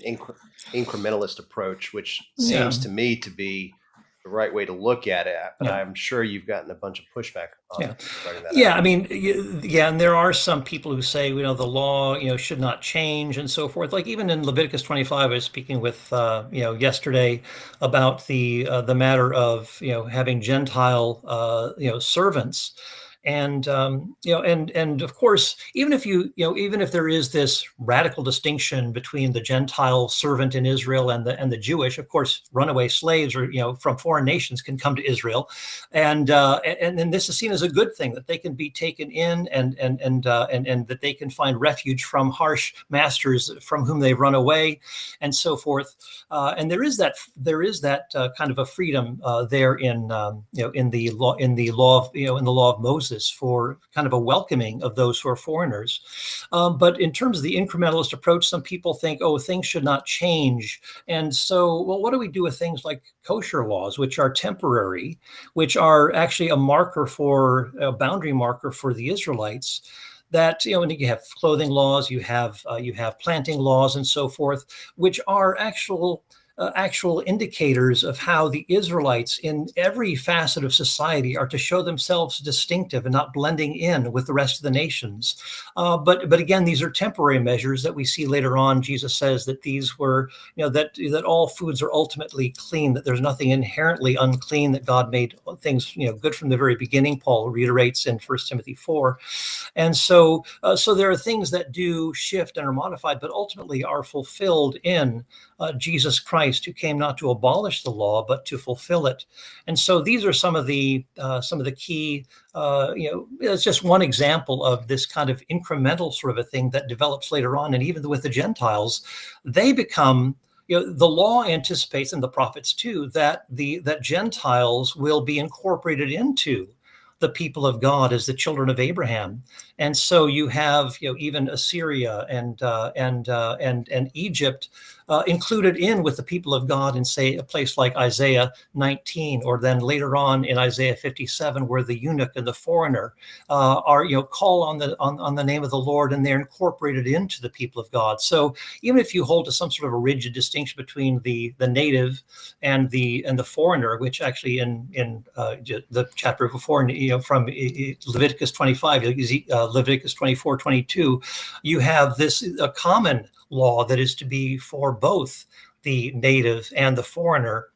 incrementalist approach, which seems to me to be the right way to look at it. But I'm sure you've gotten a bunch of pushback on regarding that. I mean, and there are some people who say, the law, should not change and so forth. Like even in Leviticus 25, I was speaking with, yesterday about the matter of, having Gentile, servants. And and of course, even if there is this radical distinction between the Gentile servant in Israel and the Jewish, of course, runaway slaves or from foreign nations can come to Israel, and this is seen as a good thing, that they can be taken in and that they can find refuge from harsh masters from whom they've run away, and so forth. And there is that kind of a freedom there in the law of Moses for kind of a welcoming of those who are foreigners. But in terms of the incrementalist approach, some people think, things should not change. And so, well, what do we do with things like kosher laws, which are temporary, which are actually a boundary marker for the Israelites? That and you have clothing laws, you have planting laws, and so forth, which are actual indicators of how the Israelites in every facet of society are to show themselves distinctive and not blending in with the rest of the nations. But again, these are temporary measures that we see later on. Jesus says that these were, that all foods are ultimately clean, that there's nothing inherently unclean, that God made things, good from the very beginning. Paul reiterates in 1 Timothy 4. And so there are things that do shift and are modified, but ultimately are fulfilled in Jesus Christ, who came not to abolish the law, but to fulfill it. And so these are some of the key, it's just one example of this kind of incremental sort of a thing that develops later on. And even with the Gentiles, they become, the law anticipates, and the prophets too, that Gentiles will be incorporated into the people of God as the children of Abraham. And so you have, even Assyria and Egypt included in with the people of God in, say, a place like Isaiah 19, or then later on in Isaiah 57, where the eunuch and the foreigner are, call on the name of the Lord, and they're incorporated into the people of God. So even if you hold to some sort of a rigid distinction between the native and the foreigner, which actually in the chapter before, from Leviticus 25, Leviticus 24, 22, you have this a common law that is to be for both the native and the foreigner.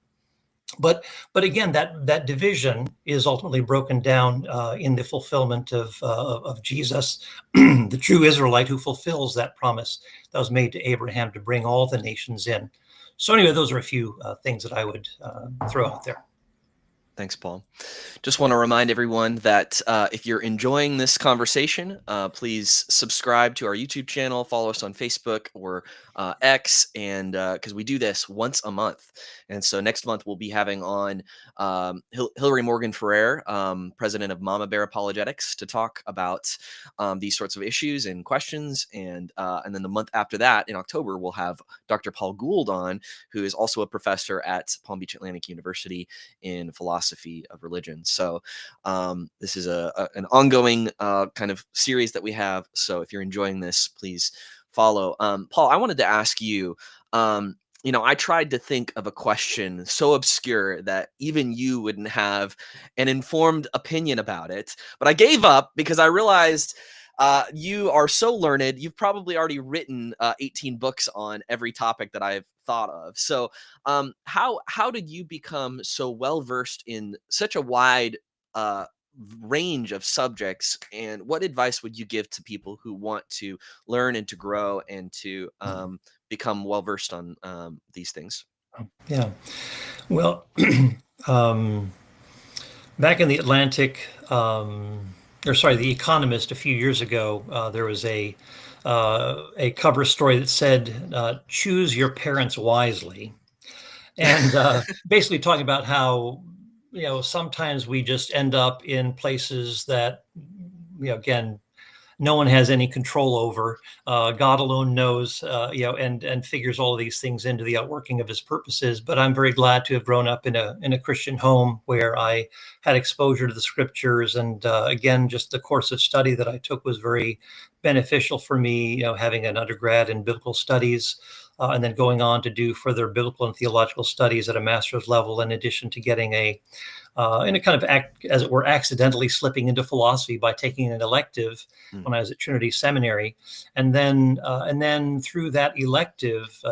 But again, that division is ultimately broken down in the fulfillment of Jesus, the true Israelite who fulfills that promise that was made to Abraham to bring all the nations in. So anyway, those are a few things that I would throw out there. Thanks, Paul. Just want to remind everyone that if you're enjoying this conversation, please subscribe to our YouTube channel, follow us on Facebook or X, and because we do this once a month. And so next month we'll be having on Hillary Morgan Ferrer, president of Mama Bear Apologetics, to talk about these sorts of issues and questions. And then the month after that, in October, we'll have Dr. Paul Gould on, who is also a professor at Palm Beach Atlantic University in philosophy of religion. So this is an ongoing kind of series that we have. So if you're enjoying this, please follow. Paul, I wanted to ask you, I tried to think of a question so obscure that even you wouldn't have an informed opinion about it, but I gave up because I realized you are so learned. You've probably already written 18 books on every topic that I've thought of. So how did you become so well versed in such a wide range of subjects. And what advice would you give to people who want to learn and to grow and to become well versed on these things? Yeah. Well, um, back in the Atlantic, The Economist, a few years ago, there was a cover story that said, "Choose your parents wisely," and basically talking about how sometimes we just end up in places that again no one has any control over. God alone knows, and figures all of these things into the outworking of His purposes. But I'm very glad to have grown up in a Christian home where I had exposure to the Scriptures, and again, just the course of study that I took was very beneficial for me. Having an undergrad in biblical studies. And then going on to do further biblical and theological studies at a master's level, in addition to getting in a kind of as it were, accidentally slipping into philosophy by taking an elective when I was at Trinity Seminary, and then through that elective,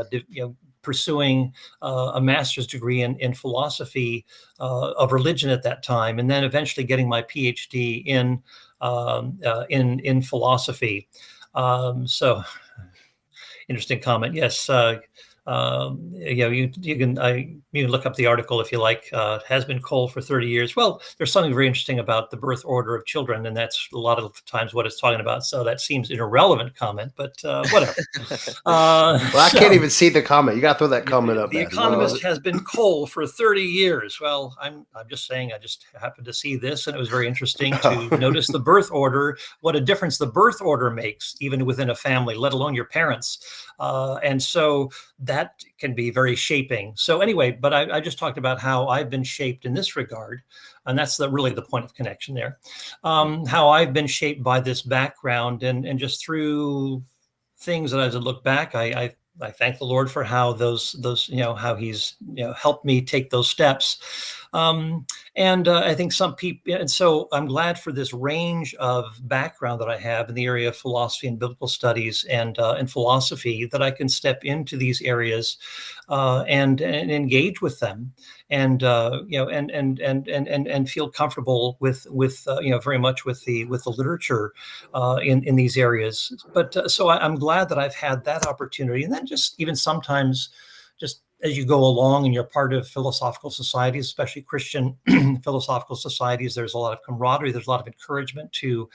pursuing a master's degree in philosophy of religion at that time, and then eventually getting my PhD in philosophy. So, interesting comment. Yes. You can look up the article if you like. Has been cold for 30 years. Well, there's something very interesting about the birth order of children, and that's a lot of times what it's talking about. So that seems an irrelevant comment, but whatever. Well, I can't even see the comment. You got to throw that comment up. The Economist has been cold for 30 years. Well, I'm just saying. I just happened to see this, and it was very interesting to notice the birth order. What a difference the birth order makes, even within a family, let alone your parents. And so that can be very shaping. So anyway, but I just talked about how I've been shaped in this regard. And that's really the point of connection there. How I've been shaped by this background, and just through things that as I look back, I thank the Lord for how those how He's helped me take those steps. And I think some people, and so I'm glad for this range of background that I have in the area of philosophy and biblical studies and philosophy, that I can step into these areas and engage with them, and and feel comfortable with very much with the literature in these areas. But so I'm glad that I've had that opportunity, and then just even sometimes just as you go along and you're part of philosophical societies, especially Christian philosophical societies, there's a lot of camaraderie. There's a lot of encouragement to.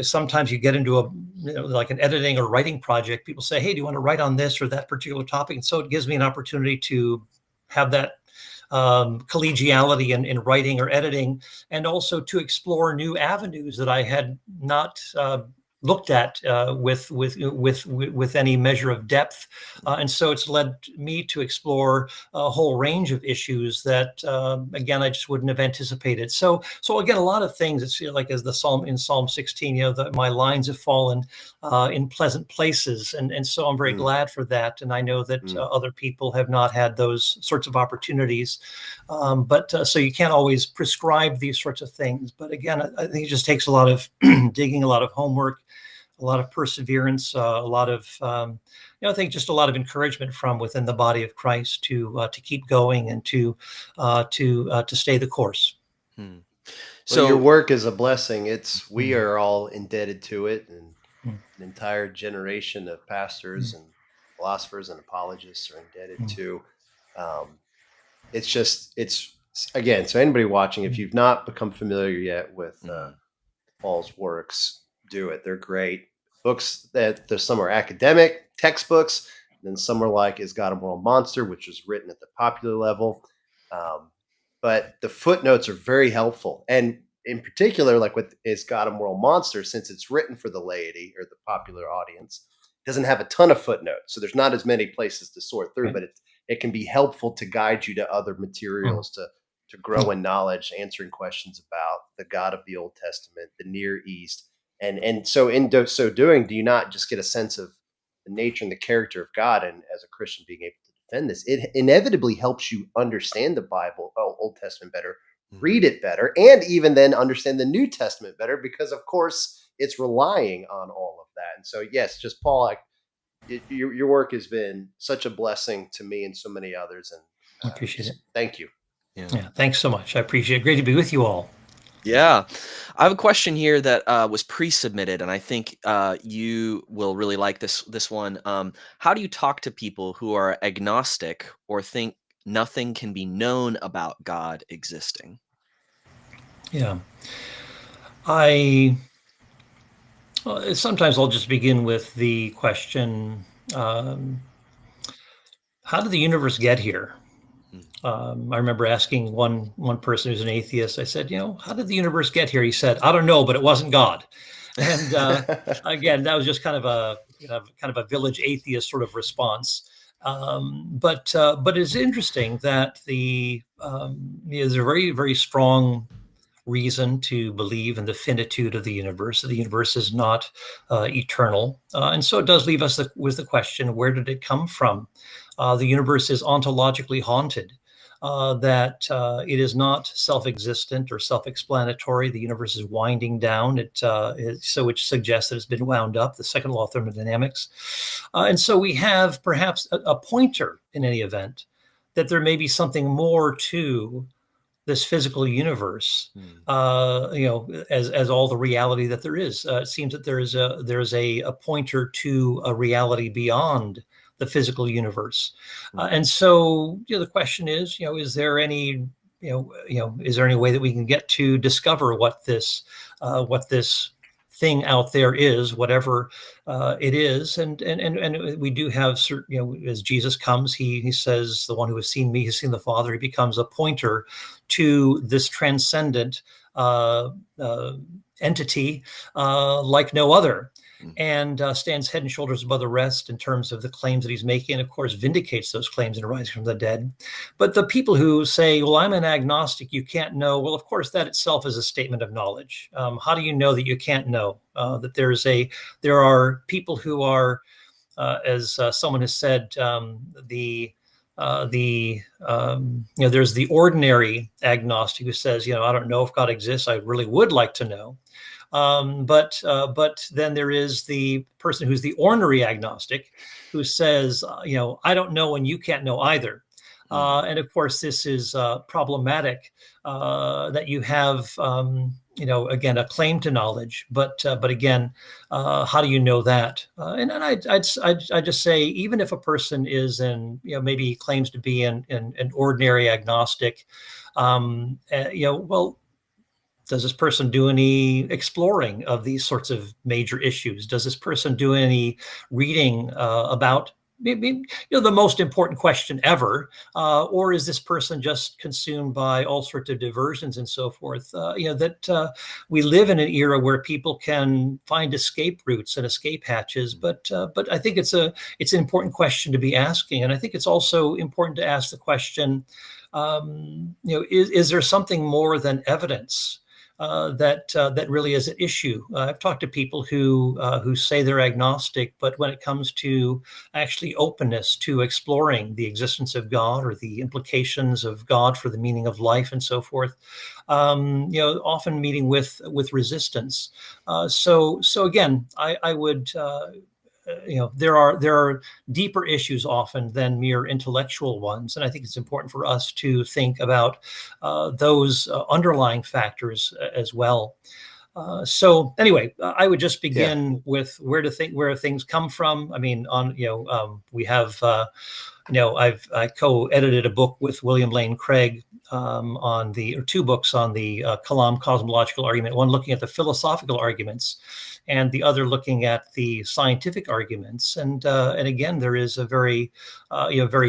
Sometimes you get into like an editing or writing project. People say, "Hey, do you want to write on this or that particular topic?" And so it gives me an opportunity to have that collegiality in writing or editing, and also to explore new avenues that I had not looked at with any measure of depth, and so it's led me to explore a whole range of issues that again I just wouldn't have anticipated. So again, a lot of things. It's like as the Psalm in Psalm 16, that my lines have fallen in pleasant places, and so I'm very glad for that. And I know that other people have not had those sorts of opportunities, but so you can't always prescribe these sorts of things. But again, I think it just takes a lot of digging, a lot of homework, a lot of perseverance, a lot of I think just a lot of encouragement from within the body of Christ to keep going and to stay the course. So your work is a blessing. We are all indebted to it, and an entire generation of pastors and philosophers and apologists are indebted to. It's again. So anybody watching, if you've not become familiar yet with Paul's works, do it. They're great books. That there's some are academic textbooks, and then some are like "Is God a Moral Monster," which was written at the popular level. But the footnotes are very helpful, and in particular, like with "Is God a Moral Monster," since it's written for the laity or the popular audience, it doesn't have a ton of footnotes, so there's not as many places to sort through. But it can be helpful to guide you to other materials to grow in knowledge, answering questions about the God of the Old Testament, the Near East. And so in so doing, do you not just get a sense of the nature and the character of God? And as a Christian, being able to defend this, it inevitably helps you understand the Bible, Old Testament better, read it better, and even then understand the New Testament better, because of course it's relying on all of that. And so, yes, just Paul, your work has been such a blessing to me and so many others. And I appreciate it. Thank you. Yeah, thanks so much. I appreciate it. Great to be with you all. Yeah. I have a question here that was pre-submitted, and I think you will really like this one. How do you talk to people who are agnostic or think nothing can be known about God existing? Yeah. I Sometimes I'll just begin with the question, um, how did the universe get here? Mm. I remember asking one person who's an atheist. I said, how did the universe get here? He said, I don't know, but it wasn't God. And again, that was just kind of a village atheist sort of response. But it's interesting that there's a very, very strong reason to believe in the finitude of the universe. The universe is not eternal. And so it does leave us with the question, where did it come from? The universe is ontologically haunted. That it is not self-existent or self-explanatory. The universe is winding down. Which suggests that it's been wound up. The second law of thermodynamics, and so we have perhaps a pointer in any event that there may be something more to this physical universe, Mm. as all the reality that there is. It seems that there's a pointer to a reality beyond the physical universe, Mm. and so the question is, is there any is there any way that we can get to discover what this thing out there is, whatever it is, and we do have certain, as Jesus comes, he says, the one who has seen me has seen the Father. He becomes a pointer to this transcendent uh, uh, entity like no other, Mm. and stands head and shoulders above the rest in terms of the claims that he's making, and of course vindicates those claims in rising from the dead. But the people who say, well, I'm an agnostic, you can't know, well, of course, that itself is a statement of knowledge. How do you know that you can't know? That there are people who are, as someone has said, there's the ordinary agnostic who says, I don't know if God exists. I really would like to know. But then there is the person who's the ornery agnostic who says, I don't know and you can't know either. Mm. And of course, this is problematic, that you have, again, a claim to knowledge, but again, how do you know that? And I'd just say, even if a person is maybe claims to be an ordinary agnostic, well, does this person do any exploring of these sorts of major issues? Does this person do any reading about maybe the most important question ever, or is this person just consumed by all sorts of diversions and so forth? We live in an era where people can find escape routes and escape hatches, but I think it's an important question to be asking, and I think it's also important to ask the question, is there something more than evidence that really is at issue? I've talked to people who say they're agnostic, but when it comes to actually openness to exploring the existence of God or the implications of God for the meaning of life and so forth, often meeting with resistance. So again, I would. There are deeper issues often than mere intellectual ones, and I think it's important for us to think about those underlying factors as well. So anyway, I would just Yeah. begin with where things come from. I mean, we have I co-edited a book with William Lane Craig or two books on the Kalam cosmological argument. One looking at the philosophical arguments, and the other looking at the scientific arguments. And again, there is a very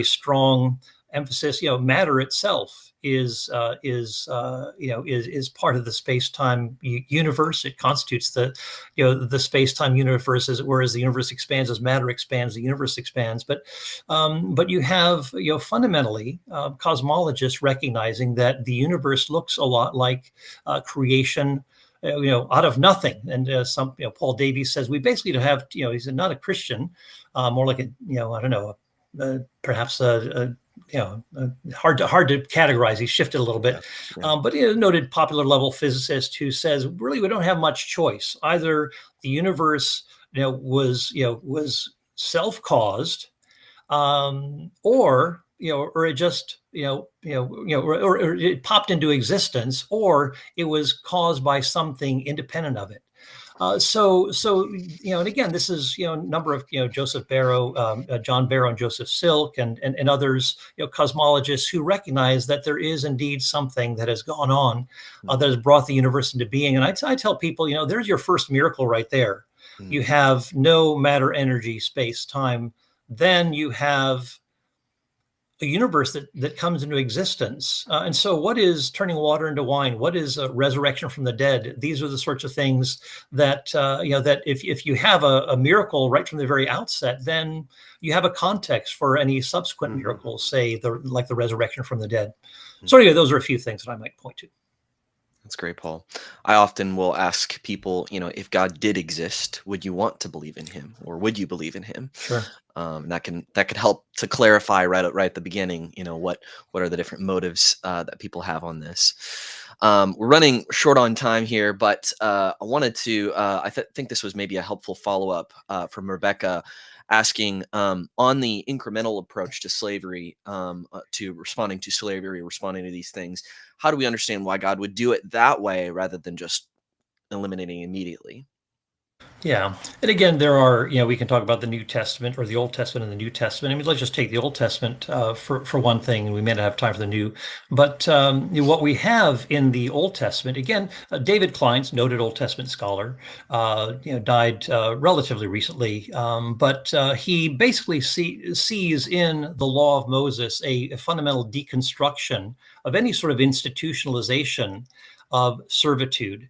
strong emphasis. Matter itself is part of the space-time universe. It constitutes the space-time universe, as it were. As the universe expands, as matter expands, the universe expands. But you have fundamentally cosmologists recognizing that the universe looks a lot like creation, out of nothing. And Paul Davies says we basically don't have, he's not a Christian, more like I don't know, perhaps hard to categorize. He shifted a little bit, Yeah. but a noted popular level physicist who says really we don't have much choice. Either the universe was self-caused, or it just or it popped into existence, or it was caused by something independent of it. So and again, this is a number of Joseph Barrow, John Barrow, and Joseph Silk, and others, cosmologists who recognize that there is indeed something that has gone on that has brought the universe into being. And I tell people, there's your first miracle right there. You have no matter, energy, space, time. Then you have a universe that comes into existence. And so what is turning water into wine? What is a resurrection from the dead? These are the sorts of things that, that if you have a miracle right from the very outset, then you have a context for any subsequent miracles, say like the resurrection from the dead. So anyway, those are a few things that I might point to. That's great, Paul. I often will ask people, if God did exist, would you want to believe in him, or would you believe in him? Sure. That could help to clarify right at the beginning, what are the different motives that people have on this. We're running short on time here, but I wanted to, I think this was maybe a helpful follow-up from Rebecca, asking on the incremental approach to slavery, to responding to slavery, responding to these things. How do we understand why God would do it that way rather than just eliminating immediately? Yeah. And again, there are, we can talk about the New Testament or the Old Testament and the New Testament. I mean, let's just take the Old Testament for one thing, and we may not have time for the New. But what we have in the Old Testament, again, David Klein's noted Old Testament scholar, died relatively recently. But he basically sees in the law of Moses a fundamental deconstruction of any sort of institutionalization of servitude.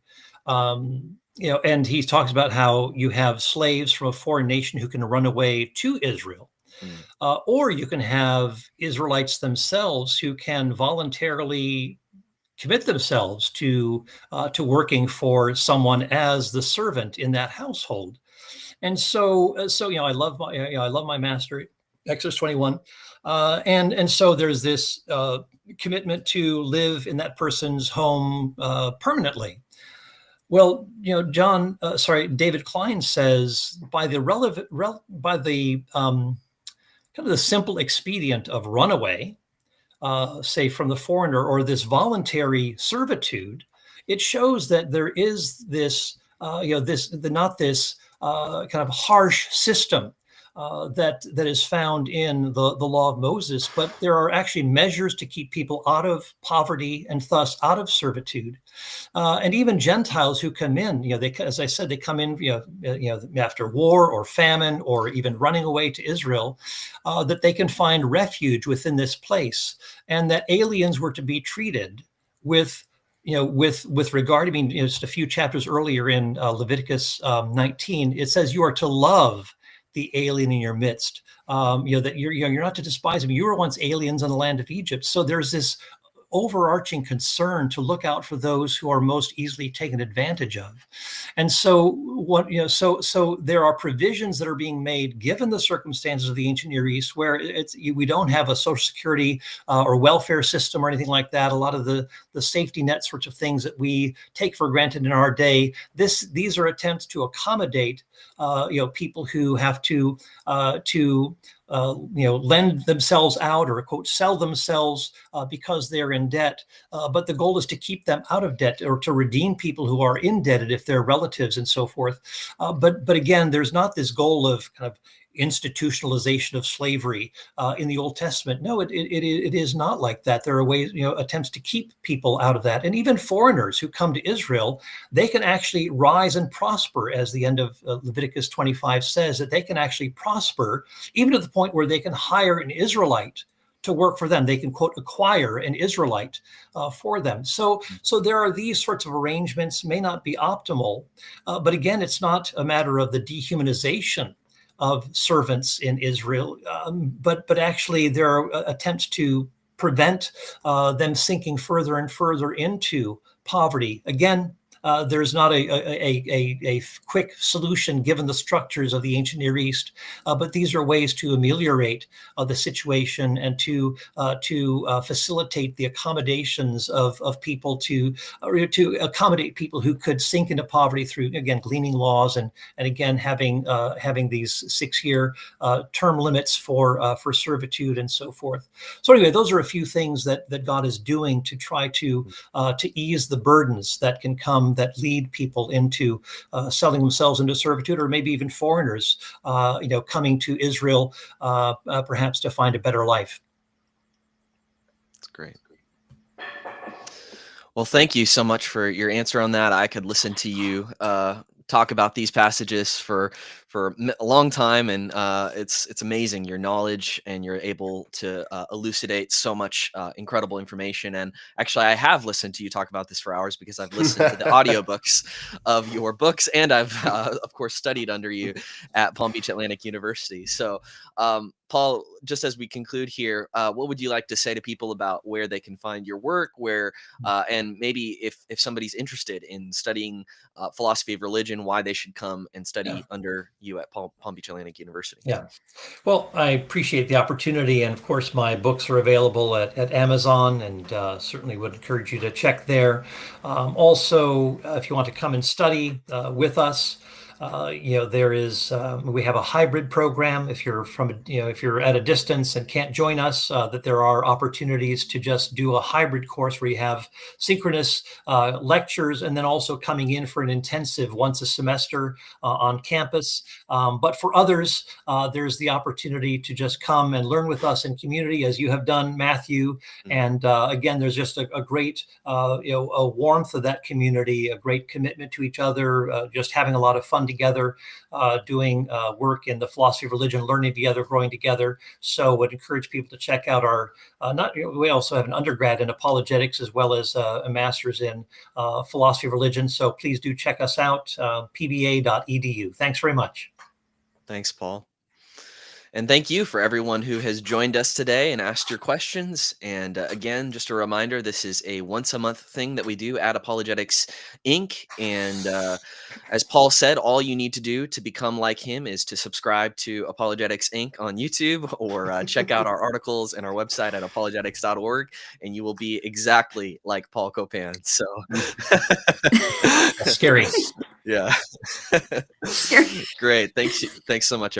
And he talks about how you have slaves from a foreign nation who can run away to Israel, or you can have Israelites themselves who can voluntarily commit themselves to working for someone as the servant in that household. And so I love my master, Exodus 21, and so there's this commitment to live in that person's home permanently. Well, David Klein says by the kind of the simple expedient of runaway, say from the foreigner, or this voluntary servitude, it shows that there is this, not this kind of harsh system that is found in the law of Moses, but there are actually measures to keep people out of poverty and thus out of servitude. And even Gentiles who come in, as I said, they come in, after war or famine or even running away to Israel, that they can find refuge within this place, and that aliens were to be treated with regard. I mean, just a few chapters earlier in Leviticus 19, it says you are to love the alien in your midst, that you're not to despise them. You were once aliens in the land of Egypt. So there's this overarching concern to look out for those who are most easily taken advantage of. And so so there are provisions that are being made given the circumstances of the ancient Near East, where we don't have a social security or welfare system or anything like that. A lot of the safety net sorts of things that we take for granted in our day, these are attempts to accommodate people who have to lend themselves out, or quote, sell themselves because they're in debt. But the goal is to keep them out of debt, or to redeem people who are indebted if they're relatives and so forth. But again, there's not this goal of kind of institutionalization of slavery in the Old Testament. No, it is not like that. There are ways, attempts to keep people out of that. And even foreigners who come to Israel, they can actually rise and prosper, as the end of Leviticus 25 says, that they can actually prosper, even to the point where they can hire an Israelite to work for them. They can, quote, acquire an Israelite for them. So there are these sorts of arrangements, may not be optimal, but again, it's not a matter of the dehumanization of servants in Israel, but actually there are attempts to prevent them sinking further and further into poverty. Again, There's not a quick solution given the structures of the ancient Near East, but these are ways to ameliorate the situation and to facilitate the accommodations of people to accommodate people who could sink into poverty through, again, gleaning laws and again having these 6-year term limits for servitude and so forth. So anyway, those are a few things that God is doing to try to ease the burdens that can come that lead people into selling themselves into servitude, or maybe even foreigners, coming to Israel perhaps to find a better life. That's great. Well, thank you so much for your answer on that. I could listen to you talk about these passages for a long time, and it's amazing your knowledge, and you're able to elucidate so much incredible information. And actually, I have listened to you talk about this for hours because I've listened to the audiobooks of your books, and I've of course studied under you at Palm Beach Atlantic University. So, Paul, just as we conclude here, what would you like to say to people about where they can find your work, and maybe if somebody's interested in studying philosophy of religion, why they should come and study under you at Palm Beach Atlantic University? Yeah. Well, I appreciate the opportunity. And of course, my books are available at Amazon, and certainly would encourage you to check there. Also, if you want to come and study with us, there is we have a hybrid program. If you're if you're at a distance and can't join us, that there are opportunities to just do a hybrid course where you have synchronous lectures, and then also coming in for an intensive once a semester on campus. But for others, there's the opportunity to just come and learn with us in community, as you have done, Matthew. And again, there's just a great a warmth of that community, a great commitment to each other, just having a lot of fun together, doing work in the philosophy of religion, learning together, growing together. So would encourage people to check out our, we also have an undergrad in apologetics as well as a master's in philosophy of religion. So please do check us out, pba.edu. Thanks very much. Thanks, Paul. And thank you for everyone who has joined us today and asked your questions. And again, just a reminder, this is a once a month thing that we do at Apologetics Inc. And as Paul said, all you need to do to become like him is to subscribe to Apologetics Inc. on YouTube, or check out our articles and our website at apologetics.org, and you will be exactly like Paul Copan. So Scary. Yeah. Scary. Great. Thanks so much.